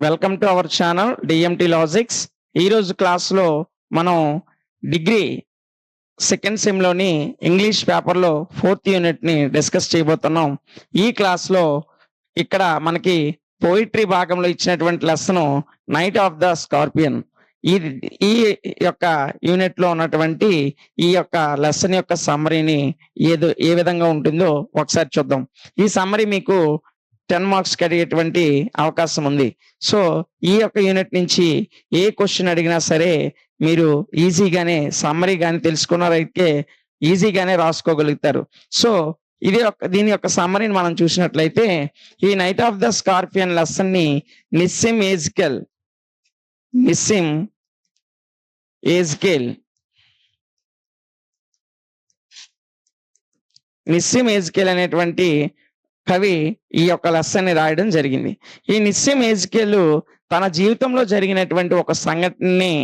Welcome to our channel DMT logics. ఈరోజు క్లాస్లో మనం డిగ్రీ సెకండ్ సెమ్లోని ఇంగ్లీష్ పేపర్లో 4th యూనిట్ని డిస్కస్ చేయబోతున్నాం. ఈ క్లాస్లో ఇక్కడ మనకి పోయిటరీ భాగంలో ఇచ్చినటువంటి lesson knight of the scorpion. ఈ యొక్క యూనిట్లో ఉన్నటువంటి ఈ యొక్క లెసన్ యొక్క సమ్మరీని ఏ విధంగా ఉంటుందో ఒకసారి చూద్దాం. ఈ సమ్మరీ మీకు 10 మార్క్స్ అడిగేటువంటి అవకాశం ఉంది. సో ఈ యొక్క యూనిట్ నుంచి ఏ క్వశ్చన్ అడిగినా సరే మీరు ఈజీగానే సమ్మరీ కానీ తెలుసుకున్నారైతే ఈజీగానే రాసుకోగలుగుతారు. సో దీని యొక్క సమ్మరీని మనం చూసినట్లయితే, ఈ knight of the scorpion lesson ని నిస్సిమ్ ఎజ్కేల్ అనేటువంటి కవి ఈ యొక్క లెసన్ ని రాయడం జరిగింది. ఈ నిస్సిమ్ ఎజ్కేల్ తన జీవితంలో జరిగినటువంటి ఒక సంఘటనని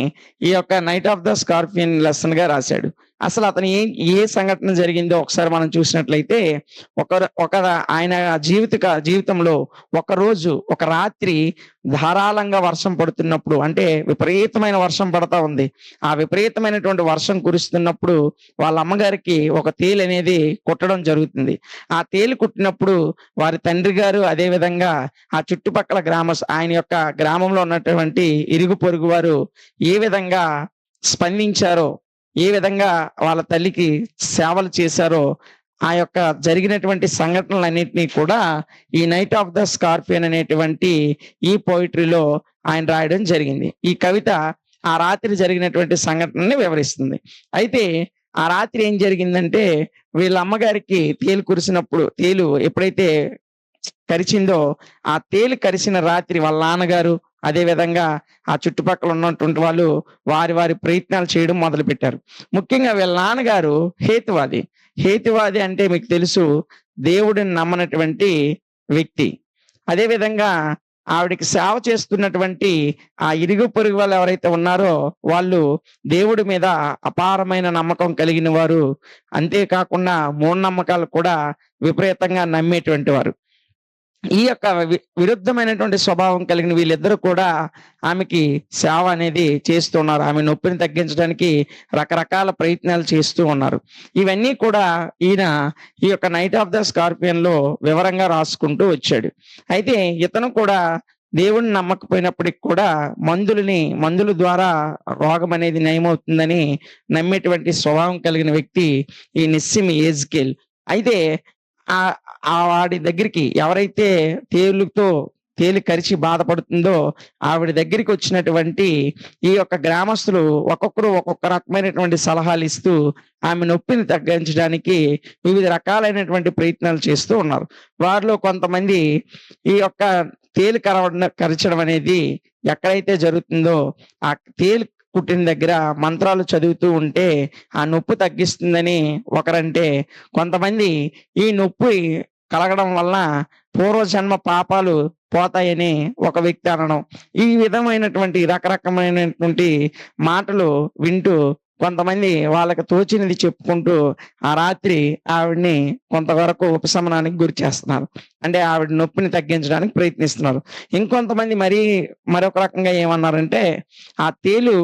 ఈ యొక్క knight of the scorpion lesson గా రాశాడు. అసలు అతను ఏ సంఘటన జరిగిందో ఒకసారి మనం చూసినట్లయితే, ఆయన జీవితంలో ఒక రాత్రి ధారాళంగా వర్షం పడుతున్నప్పుడు, అంటే విపరీతమైన వర్షం పడతా ఉంది. ఆ విపరీతమైనటువంటి వర్షం కురుస్తున్నప్పుడు వాళ్ళ అమ్మగారికి ఒక తేలు అనేది కుట్టడం జరుగుతుంది. ఆ తేలు కుట్టినప్పుడు వారి తండ్రి గారు, అదే విధంగా ఆ చుట్టుపక్కల ఆయన యొక్క గ్రామంలో ఉన్నటువంటి ఇరుగు పొరుగు వారు ఏ విధంగా స్పందించారో, ఏ విధంగా వాళ్ళ తల్లికి సేవలు చేశారో, ఆ యొక్క జరిగినటువంటి సంఘటనలన్నింటినీ కూడా ఈ నైట్ ఆఫ్ ద స్కార్పియన్ అనేటువంటి ఈ పోయిటరీలో ఆయన రాయడం జరిగింది. ఈ కవిత ఆ రాత్రి జరిగినటువంటి సంఘటనని వివరిస్తుంది. అయితే ఆ రాత్రి ఏం జరిగిందంటే, వీళ్ళ అమ్మగారికి తేలు ఎప్పుడైతే కరిచిందో, ఆ తేలు కరిచిన రాత్రి వాళ్ళ నాన్నగారు, అదే విధంగా ఆ చుట్టుపక్కల ఉన్నటువంటి వాళ్ళు వారి ప్రయత్నాలు చేయడం మొదలు పెట్టారు. ముఖ్యంగా వీళ్ళ నాన్నగారు హేతువాది అంటే మీకు తెలుసు, దేవుడిని నమ్మనటువంటి వ్యక్తి. అదే విధంగా ఆవిడికి సేవ చేస్తున్నటువంటి ఆ ఇరుగు పొరుగు వాళ్ళు ఎవరైతే ఉన్నారో వాళ్ళు దేవుడి మీద అపారమైన నమ్మకం కలిగిన వారు. అంతేకాకుండా మూఢనమ్మకాలు కూడా విపరీతంగా నమ్మేటువంటి వారు. ఈ యొక్క విరుద్ధమైనటువంటి స్వభావం కలిగిన వీళ్ళిద్దరూ కూడా ఆమెకి సేవ అనేది చేస్తున్నారు. ఆమె నొప్పిని తగ్గించడానికి రకరకాల ప్రయత్నాలు చేస్తూ ఉన్నారు. ఇవన్నీ కూడా ఈయన ఈ యొక్క నైట్ ఆఫ్ ద స్కార్పియన్ లో వివరంగా రాసుకుంటూ వచ్చాడు. అయితే ఇతను కూడా దేవుడిని నమ్మకపోయినప్పటికి కూడా మందుల ద్వారా రోగం అనేది నయమవుతుందని నమ్మేటువంటి స్వభావం కలిగిన వ్యక్తి ఈ నిస్సిమ్ ఎజ్కేల్. అయితే వాడి దగ్గరికి ఎవరైతే తేలు కరిచి బాధపడుతుందో ఆవిడ దగ్గరికి వచ్చినటువంటి ఈ యొక్క గ్రామస్తులు ఒక్కొక్కరు ఒక్కొక్క రకమైనటువంటి సలహాలు ఇస్తూ ఆమె నొప్పిని తగ్గించడానికి వివిధ రకాలైనటువంటి ప్రయత్నాలు చేస్తూ ఉన్నారు. వారిలో కొంతమంది ఈ యొక్క తేలు కరచడం అనేది ఎక్కడైతే జరుగుతుందో ఆ తేలు కుట్టిన దగ్గర మంత్రాలు చదువుతూ ఉంటే ఆ నొప్పి తగ్గిస్తుందని ఒకరంటే, కొంతమంది ఈ నొప్పి కలగడం వల్ల పూర్వజన్మ పాపాలు పోతాయని ఒక వ్యక్తి అనడం. ఈ విధమైనటువంటి రకరకమైనటువంటి మాటలు వింటూ కొంతమంది వాళ్ళకి తోచినది చెప్పుకుంటూ ఆ రాత్రి ఆవిడ్ని కొంతవరకు ఉపశమనానికి గురి చేస్తున్నారు. అంటే ఆవిడ నొప్పిని తగ్గించడానికి ప్రయత్నిస్తున్నారు. ఇంకొంతమంది మరొక రకంగా ఏమన్నారంటే, ఆ తేలు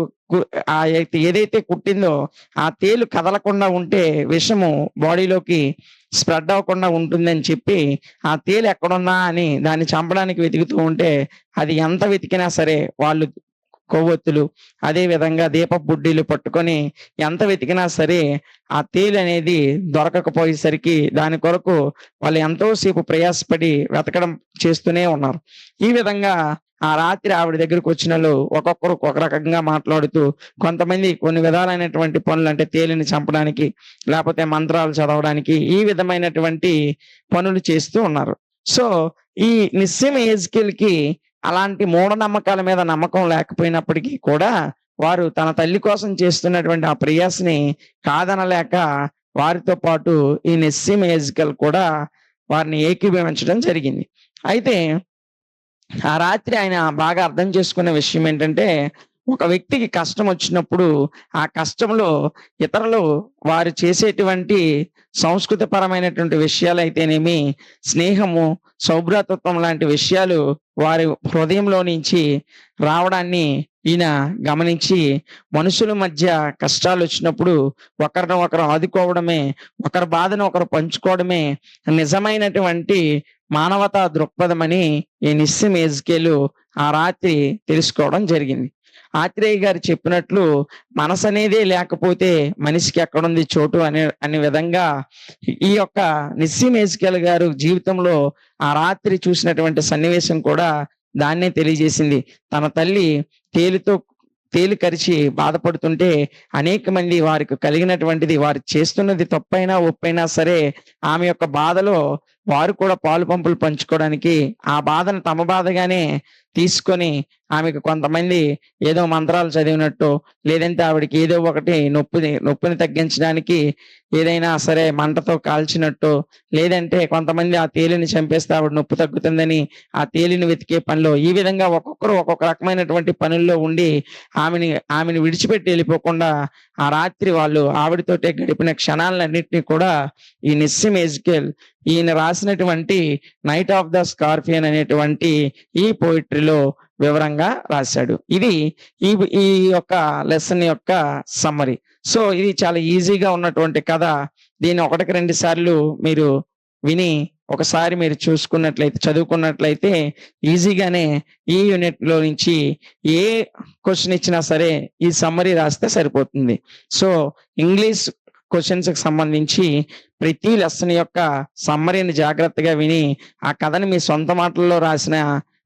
ఏదైతే కుట్టిందో ఆ తేలు కదలకుండా ఉంటే విషము బాడీలోకి స్ప్రెడ్ అవ్వకుండా ఉంటుందని చెప్పి ఆ తేలు ఎక్కడున్నా అని దాన్ని చంపడానికి వెతుకుతూ ఉంటే, అది ఎంత వెతికినా సరే వాళ్ళు కొవ్వొత్తులు, అదే విధంగా దీప బుడ్డీలు పట్టుకొని ఎంత వెతికినా సరే ఆ తేలు అనేది దొరకకపోయేసరికి దాని కొరకు వాళ్ళు ఎంతో సేపు ప్రయాసపడి వెతకడం చేస్తూనే ఉన్నారు. ఈ విధంగా ఆ రాత్రి ఆవిడ దగ్గరకు వచ్చిన వాళ్ళు ఒక్కొక్కరు ఒక రకంగా మాట్లాడుతూ, కొంతమంది కొన్ని విధాలైనటువంటి పనులు, అంటే తేలిని చంపడానికి లేకపోతే మంత్రాలు చదవడానికి ఈ విధమైనటువంటి పనులు చేస్తూ ఉన్నారు. సో ఈ నిస్సిమ్ ఎజ్కేల్ కి అలాంటి మూఢనమ్మకాల మీద నమ్మకం లేకపోయినప్పటికీ కూడా వారు తన తల్లి కోసం చేస్తున్నటువంటి ఆ ప్రయాసని కాదనలేక వారితో పాటు ఈ నిస్సిమ్ ఎజ్కేల్ కూడా వారిని ఏకీభవించడం జరిగింది. అయితే ఆ రాత్రి ఆయన బాగా అర్థం చేసుకున్న విషయం ఏంటంటే, ఒక వ్యక్తికి కష్టం వచ్చినప్పుడు ఆ కష్టంలో ఇతరులు వారు చేసేటువంటి సంస్కృతిపరమైనటువంటి విషయాలైతేనేమి, స్నేహము, సౌభ్రాతత్వం లాంటి విషయాలు వారి హృదయంలో నుంచి రావడాన్ని ఈయన గమనించి, మనుషుల మధ్య కష్టాలొచ్చినప్పుడు ఒకరిని ఒకరు ఆదుకోవడమే, ఒకరి బాధను ఒకరు పంచుకోవడమే నిజమైనటువంటి మానవతా దృక్పథమని ఈ నిస్సిమ్ ఎజ్కేలు ఆ రాత్రి తెలుసుకోవడం జరిగింది. ఆత్రేయ గారు చెప్పినట్లు మనసనేదే లేకపోతే మనిషికి ఎక్కడుంది చోటు అనే విధంగా ఈ యొక్క నిస్సిమ్ ఎజ్కేల్ గారు జీవితంలో ఆ రాత్రి చూసినటువంటి సన్నివేశం కూడా దాన్నే తెలియజేసింది. తన తల్లి తేలు కరిచి బాధపడుతుంటే అనేక మంది వారికి కలిగినటువంటిది, వారు చేస్తున్నది తప్పైనా ఒప్పైనా సరే ఆమె యొక్క బాధలో వారు కూడా పాలు పంపులు పంచుకోవడానికి ఆ బాధను తమ బాధగానే తీసుకొని ఆమెకు కొంతమంది ఏదో మంత్రాలు చదివినట్టు, లేదంటే ఆవిడకి ఏదో ఒకటి నొప్పిని తగ్గించడానికి ఏదైనా సరే మంటతో కాల్చినట్టు, లేదంటే కొంతమంది ఆ తేలిని చంపేస్తే ఆవిడ నొప్పి తగ్గుతుందని ఆ తేలిని వెతికే పనిలో, ఈ విధంగా ఒక్కొక్కరు ఒక్కొక్క రకమైనటువంటి పనుల్లో ఉండి ఆమెని విడిచిపెట్టి వెళ్ళిపోకుండా ఆ రాత్రి వాళ్ళు ఆవిడతోటే గడిపిన క్షణాలన్నింటినీ కూడా ఈ నిస్సిమ్ ఎజ్కేల్ ఈయన రాసినటువంటి నైట్ ఆఫ్ ద స్కార్పియన్ అనేటువంటి ఈ పోయిటరీలో వివరంగా రాశాడు. ఇది ఈ ఈ యొక్క లెసన్ యొక్క సమ్మరీ. సో ఇది చాలా ఈజీగా ఉన్నటువంటి కథ. దీన్ని 1కి 2 సార్లు మీరు విని ఒకసారి మీరు చదువుకున్నట్లయితే ఈజీగానే ఈ యూనిట్ లో నుంచి ఏ క్వశ్చన్ ఇచ్చినా సరే ఈ సమ్మరీ రాస్తే సరిపోతుంది. సో ఇంగ్లీష్ క్వశ్చన్స్ కి సంబంధించి ప్రతి లెసన్ యొక్క సమ్మరీని జాగ్రత్తగా విని ఆ కథని మీ సొంత మాటల్లో రాసిన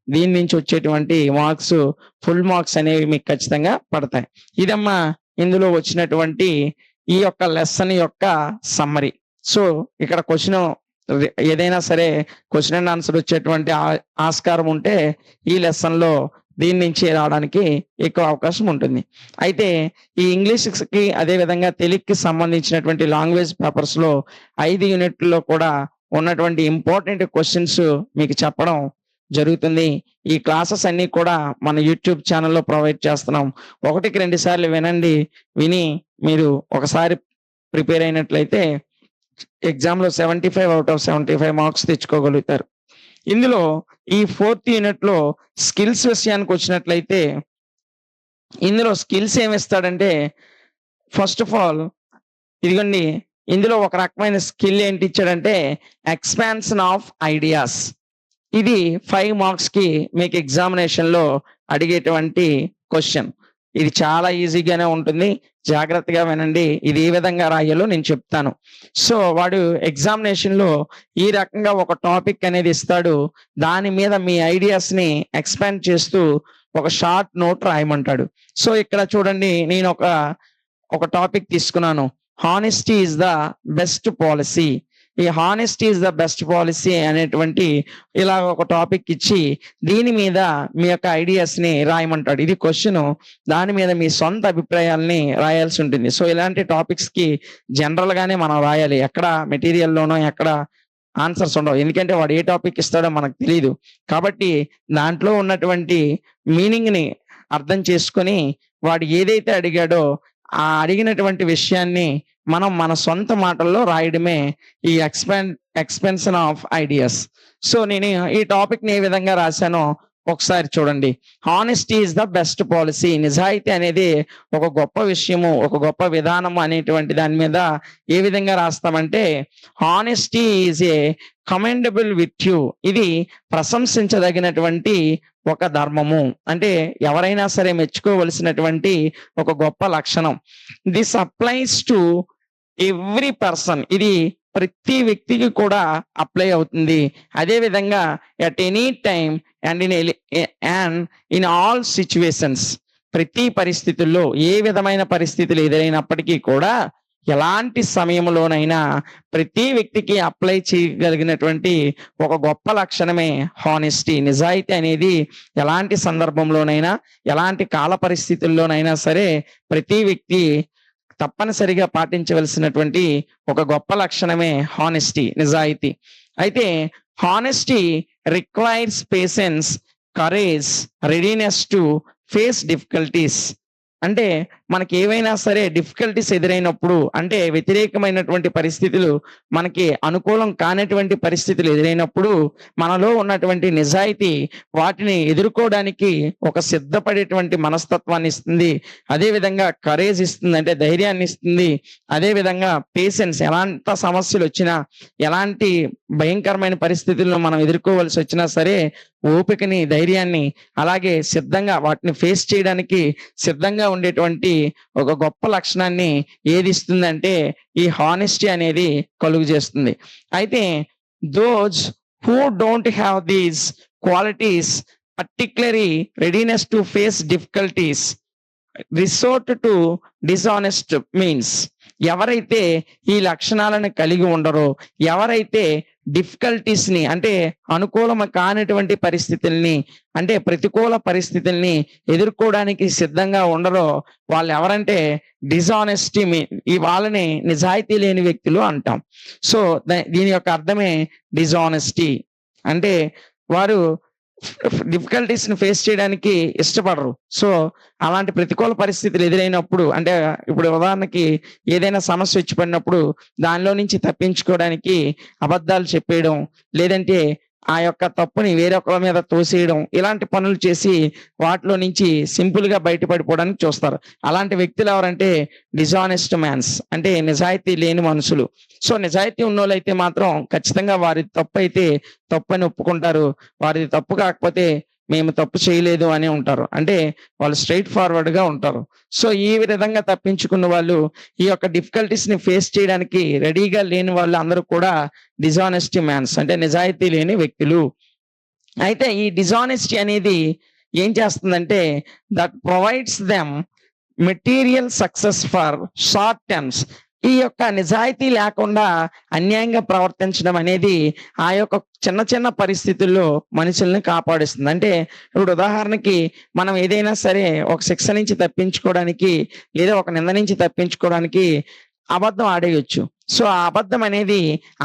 దీని నుంచి వచ్చేటువంటి మార్క్స్, ఫుల్ మార్క్స్ అనేవి మీకు ఖచ్చితంగా పడతాయి. ఇదమ్మా ఇందులో వచ్చినటువంటి ఈ యొక్క లెసన్ యొక్క సమ్మరీ. సో ఇక్కడ క్వశ్చన్ ఏదైనా సరే క్వశ్చన్ అండ్ ఆన్సర్ వచ్చేటువంటి ఆస్కారం ఉంటే ఈ లెసన్ లో దీని నుంచి రావడానికి ఎక్కువ అవకాశం ఉంటుంది. అయితే ఈ ఇంగ్లీష్ కి అదే విధంగా తెలుగుకి సంబంధించినటువంటి లాంగ్వేజ్ పేపర్స్ లో 5 యూనిట్లలో కూడా ఉన్నటువంటి ఇంపార్టెంట్ క్వశ్చన్స్ మీకు చెప్పడం జరుగుతుంది. ఈ క్లాసెస్ అన్ని కూడా మన యూట్యూబ్ ఛానల్లో ప్రొవైడ్ చేస్తున్నాం. 1కి 2 సార్లు విని మీరు ఒకసారి ప్రిపేర్ అయినట్లయితే ఎగ్జామ్ లో 75 out of 75 మార్క్స్ తెచ్చుకోగలుగుతారు. ఇందులో ఈ 4th యూనిట్ లో స్కిల్స్ విషయానికి వచ్చినట్లయితే ఇందులో స్కిల్స్ ఏమిస్తాడంటే, ఫస్ట్ ఆఫ్ ఆల్ ఇదిగోండి, ఇందులో ఒక రకమైన స్కిల్ ఏంటి ఇచ్చాడంటే ఎక్స్పాన్షన్ ఆఫ్ ఐడియాస్. ఇది 5 మార్క్స్ కి మీకు ఎగ్జామినేషన్ లో అడిగేటువంటి క్వశ్చన్. ఇది చాలా ఈజీగానే ఉంటుంది, జాగ్రత్తగా వినండి. ఇది ఏ విధంగా రాయాలో నేను చెప్తాను. సో వాడు ఎగ్జామినేషన్ లో ఈ రకంగా ఒక టాపిక్ అనేది ఇస్తాడు. దాని మీద మీ ఐడియాస్ ని ఎక్స్పాండ్ చేస్తూ ఒక షార్ట్ నోట్ రాయమంటాడు. సో ఇక్కడ చూడండి, నేను ఒక టాపిక్ తీసుకున్నాను, honesty is the best policy. ఈ honesty is the best policy అనేటువంటి ఇలా ఒక టాపిక్ ఇచ్చి దీని మీద మీ యొక్క ఐడియాస్ ని రాయమంటాడు. ఇది క్వశ్చన్. దాని మీద మీ సొంత అభిప్రాయాల్ని రాయాల్సి ఉంటుంది. సో ఇలాంటి టాపిక్స్ కి జనరల్ గానే మనం రాయాలి. ఎక్కడ మెటీరియల్లోనో ఎక్కడ ఆన్సర్స్ ఉండవు, ఎందుకంటే వాడు ఏ టాపిక్ ఇస్తాడో మనకు తెలియదు. కాబట్టి దాంట్లో ఉన్నటువంటి మీనింగ్ ని అర్థం చేసుకొని వాడు ఏదైతే అడిగాడో ఆ అడిగినటువంటి విషయాన్ని మనం మన సొంత మాటల్లో రాయడమే ఈ ఎక్స్పెన్షన్ ఆఫ్ ఐడియాస్. సో నేను ఈ టాపిక్ ని ఏ విధంగా రాశానో ఒకసారి చూడండి. Honesty is the best policy. నిజాయితీ అనేది ఒక గొప్ప విషయము, ఒక గొప్ప విధానము అనేటువంటి దాని మీద ఏ విధంగా రాస్తామంటే, హానెస్టీ ఈజ్ ఏ కమెండబుల్ విర్ట్యూ. ఇది ప్రశంసించదగినటువంటి ఒక ధర్మము, అంటే ఎవరైనా సరే మెచ్చుకోవలసినటువంటి ఒక గొప్ప లక్షణం. This applies to every person. ఇది ప్రతి వ్యక్తికి కూడా అప్లై అవుతుంది. అదే విధంగా at any time and in all situations. ప్రతి పరిస్థితుల్లో, ఏ విధమైన పరిస్థితులు ఎదురైనప్పటికీ కూడా, ఎలాంటి సమయంలోనైనా ప్రతి వ్యక్తికి అప్లై చేయగలిగినటువంటి ఒక గొప్ప లక్షణమే హానెస్టీ. నిజాయితీ అనేది ఎలాంటి సందర్భంలోనైనా, ఎలాంటి కాల పరిస్థితుల్లోనైనా సరే ప్రతి వ్యక్తి తప్పనిసరిగా పాటించవలసినటువంటి ఒక గొప్ప లక్షణమే హానెస్టీ, నిజాయితీ. అయితే honesty requires patience, courage, readiness to face difficulties. అంటే మనకి ఏవైనా సరే డిఫికల్టీస్ ఎదురైనప్పుడు, అంటే వ్యతిరేకమైనటువంటి పరిస్థితులు, మనకి అనుకూలం కానటువంటి పరిస్థితులు ఎదురైనప్పుడు మనలో ఉన్నటువంటి నిజాయితీ వాటిని ఎదుర్కోవడానికి ఒక సిద్ధపడేటువంటి మనస్తత్వాన్ని ఇస్తుంది. అదే విధంగా కరేజ్ ఇస్తుంది, అంటే ధైర్యాన్ని ఇస్తుంది. అదే విధంగా పేషెన్స్, ఎలాంటి సమస్యలు వచ్చినా, ఎలాంటి భయంకరమైన పరిస్థితులను మనం ఎదుర్కోవాల్సి వచ్చినా సరే ఓపికని, ధైర్యాన్ని, అలాగే సిద్ధంగా వాటిని ఫేస్ చేయడానికి సిద్ధంగా ఉండేటువంటి ఒక గొప్ప లక్షణాన్ని ఏది ఇస్తుందంటే ఈ హానెస్టీ అనేది కలుగు చేస్తుంది. అయితే those who don't have these qualities, particularly readiness to face difficulties, resort to dishonest means. ఎవరైతే ఈ లక్షణాలను కలిగి ఉండరో, ఎవరైతే డిఫికల్టీస్ ని, అంటే అనుకూలం కానటువంటి పరిస్థితుల్ని, అంటే ప్రతికూల పరిస్థితుల్ని ఎదుర్కోవడానికి సిద్ధంగా ఉండరో, వాళ్ళు ఎవరంటే డిజానెస్టీ ఈ వాళ్ళని నిజాయితీ లేని వ్యక్తులు అంటాం. సో దీని యొక్క అర్థమే డిజానెస్టీ. అంటే వారు డిఫికల్టీస్ ని ఫేస్ చేయడానికి ఇష్టపడరు. సో అలాంటి ప్రతికూల పరిస్థితులు ఎదురైనప్పుడు, అంటే ఇప్పుడు ఉదాహరణకి ఏదైనా సమస్య వచ్చి పడినప్పుడు దానిలో నుంచి తప్పించుకోవడానికి అబద్ధాలు చెప్పేయడం, లేదంటే ఆ యొక్క తప్పుని వేరొకరి మీద తోసేయడం, ఇలాంటి పనులు చేసి వాటిలో నుంచి సింపుల్ గా బయటపడిపోవడానికి చూస్తారు. అలాంటి వ్యక్తులు ఎవరంటే డిజానెస్ట్ మ్యాన్స్, అంటే నిజాయితీ లేని మనుషులు. సో నిజాయితీ ఉన్నోళ్ళైతే మాత్రం ఖచ్చితంగా వారి తప్పు అయితే తప్పని ఒప్పుకుంటారు. వారిది తప్పు కాకపోతే మేము తప్పు చేయలేదు అని ఉంటారు. అంటే వాళ్ళు స్ట్రైట్ ఫార్వర్డ్ గా ఉంటారు. సో ఈ విధంగా తప్పించుకున్న వాళ్ళు, ఈ యొక్క డిఫికల్టీస్ ని ఫేస్ చేయడానికి రెడీగా లేని వాళ్ళు అందరూ కూడా డిజానెస్టీ మ్యాన్స్, అంటే నిజాయితీ లేని వ్యక్తులు. అయితే ఈ డిజానెస్టీ అనేది ఏం చేస్తుందంటే that provides them material success for short terms. ఈ యొక్క నిజాయితీ లేకుండా అన్యాయంగా ప్రవర్తించడం అనేది ఆ యొక్క చిన్న చిన్న పరిస్థితుల్లో మనుషుల్ని కాపాడిస్తుంది. అంటే ఇప్పుడు ఉదాహరణకి మనం ఏదైనా సరే ఒక శిక్ష నుంచి తప్పించుకోవడానికి, లేదా ఒక నింద నుంచి తప్పించుకోవడానికి అబద్ధం ఆడేయొచ్చు. సో ఆ అబద్ధం అనేది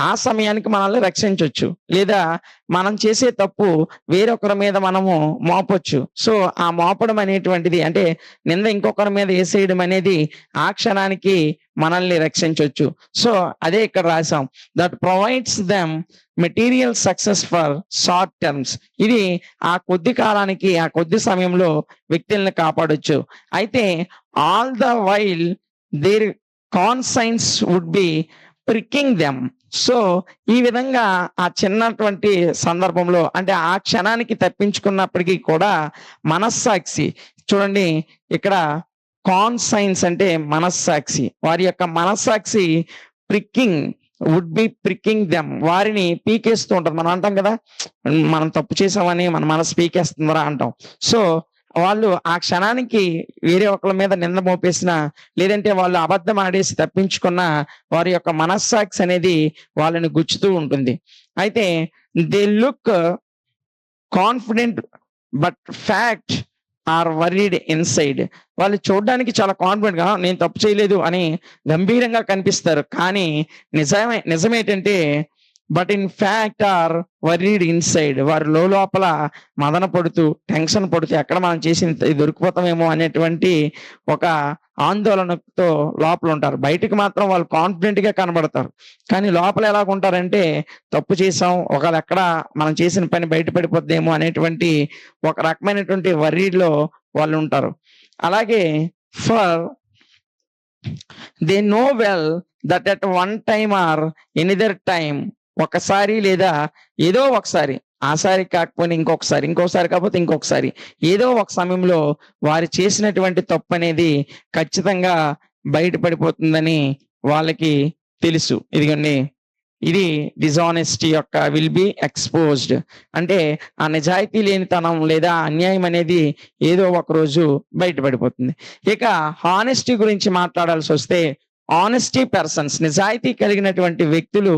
ఆ సమయానికి మనల్ని రక్షించవచ్చు, లేదా మనం చేసే తప్పు వేరొకరి మీద మనము మోపొచ్చు. సో ఆ మోపడం అనేటువంటిది, అంటే నింద ఇంకొకరి మీద వేసేయడం అనేది ఆ క్షణానికి మనల్ని రక్షించవచ్చు. సో అదే ఇక్కడ రాసాం, that provides them material success for short terms. ఇది ఆ కొద్ది కాలానికి, ఆ కొద్ది సమయంలో వ్యక్తుల్ని కాపాడొచ్చు. అయితే all the while their conscience would be pricking them. So ఈ విధంగా ఆ చిన్నటువంటి సందర్భంలో, అంటే ఆ క్షణానికి తప్పించుకున్నప్పటికీ కూడా మనస్సాక్షి, చూడండి ఇక్కడ కాన్సైన్స్ అంటే మనస్సాక్షి, వారి యొక్క మనస్సాక్షి pricking would be pricking them, వారిని పీకేస్తూ ఉంటుంది. మనం అంటాం కదా, మనం తప్పు చేసామని మన మనసు పీకేస్తుందరా అంటాం. సో వాళ్ళు ఆ క్షణానికి వేరే ఒకళ్ళ మీద నింద మోపేసిన, లేదంటే వాళ్ళు అబద్ధం ఆడేసి తప్పించుకున్న, వారి యొక్క మనస్సాక్షి అనేది వాళ్ళని గుచ్చుతూ ఉంటుంది. అయితే they look confident but fact are worried inside. వాళ్ళు చూడడానికి చాలా కాన్ఫిడెంట్ గా నేను తప్పు చేయలేదు అని గంభీరంగా కనిపిస్తారు, కానీ నిజమేంటంటే but in fact are worried inside. వారు లోపల మదన పడుతూ, టెన్షన్ పడుతూ, ఎక్కడ మనం చేసిన దొరికిపోతామేమో అనేటువంటి ఒక ఆందోళనతో లోపల ఉంటారు. బయటకు మాత్రం వాళ్ళు కాన్ఫిడెంట్ గా కనబడతారు, కానీ లోపల ఎలాగుంటారంటే తప్పు చేసాం, ఒకవేళ ఎక్కడ మనం చేసిన పని బయటపడిపోద్దేమో అనేటువంటి ఒక రకమైనటువంటి వర్రీలో వాళ్ళు ఉంటారు. అలాగే for they know well that at one time or another time, ఒకసారి లేదా ఏదో ఒకసారి, ఆసారి కాకపోయినా ఇంకొకసారి కాకపోతే ఇంకొకసారి, ఏదో ఒక సమయంలో వారు చేసినటువంటి తప్పు అనేది ఖచ్చితంగా బయటపడిపోతుందని వాళ్ళకి తెలుసు. ఇదిగోండి, ఇది డిజానెస్టీ యొక్క విల్ బి ఎక్స్పోజ్డ్. అంటే ఆ నిజాయితీ లేనితనం లేదా అన్యాయం అనేది ఏదో ఒక రోజు బయటపడిపోతుంది. ఇక హానెస్టీ గురించి మాట్లాడాల్సి వస్తే, ఆనెస్టీ పర్సన్స్, నిజాయితీ కలిగినటువంటి వ్యక్తులు,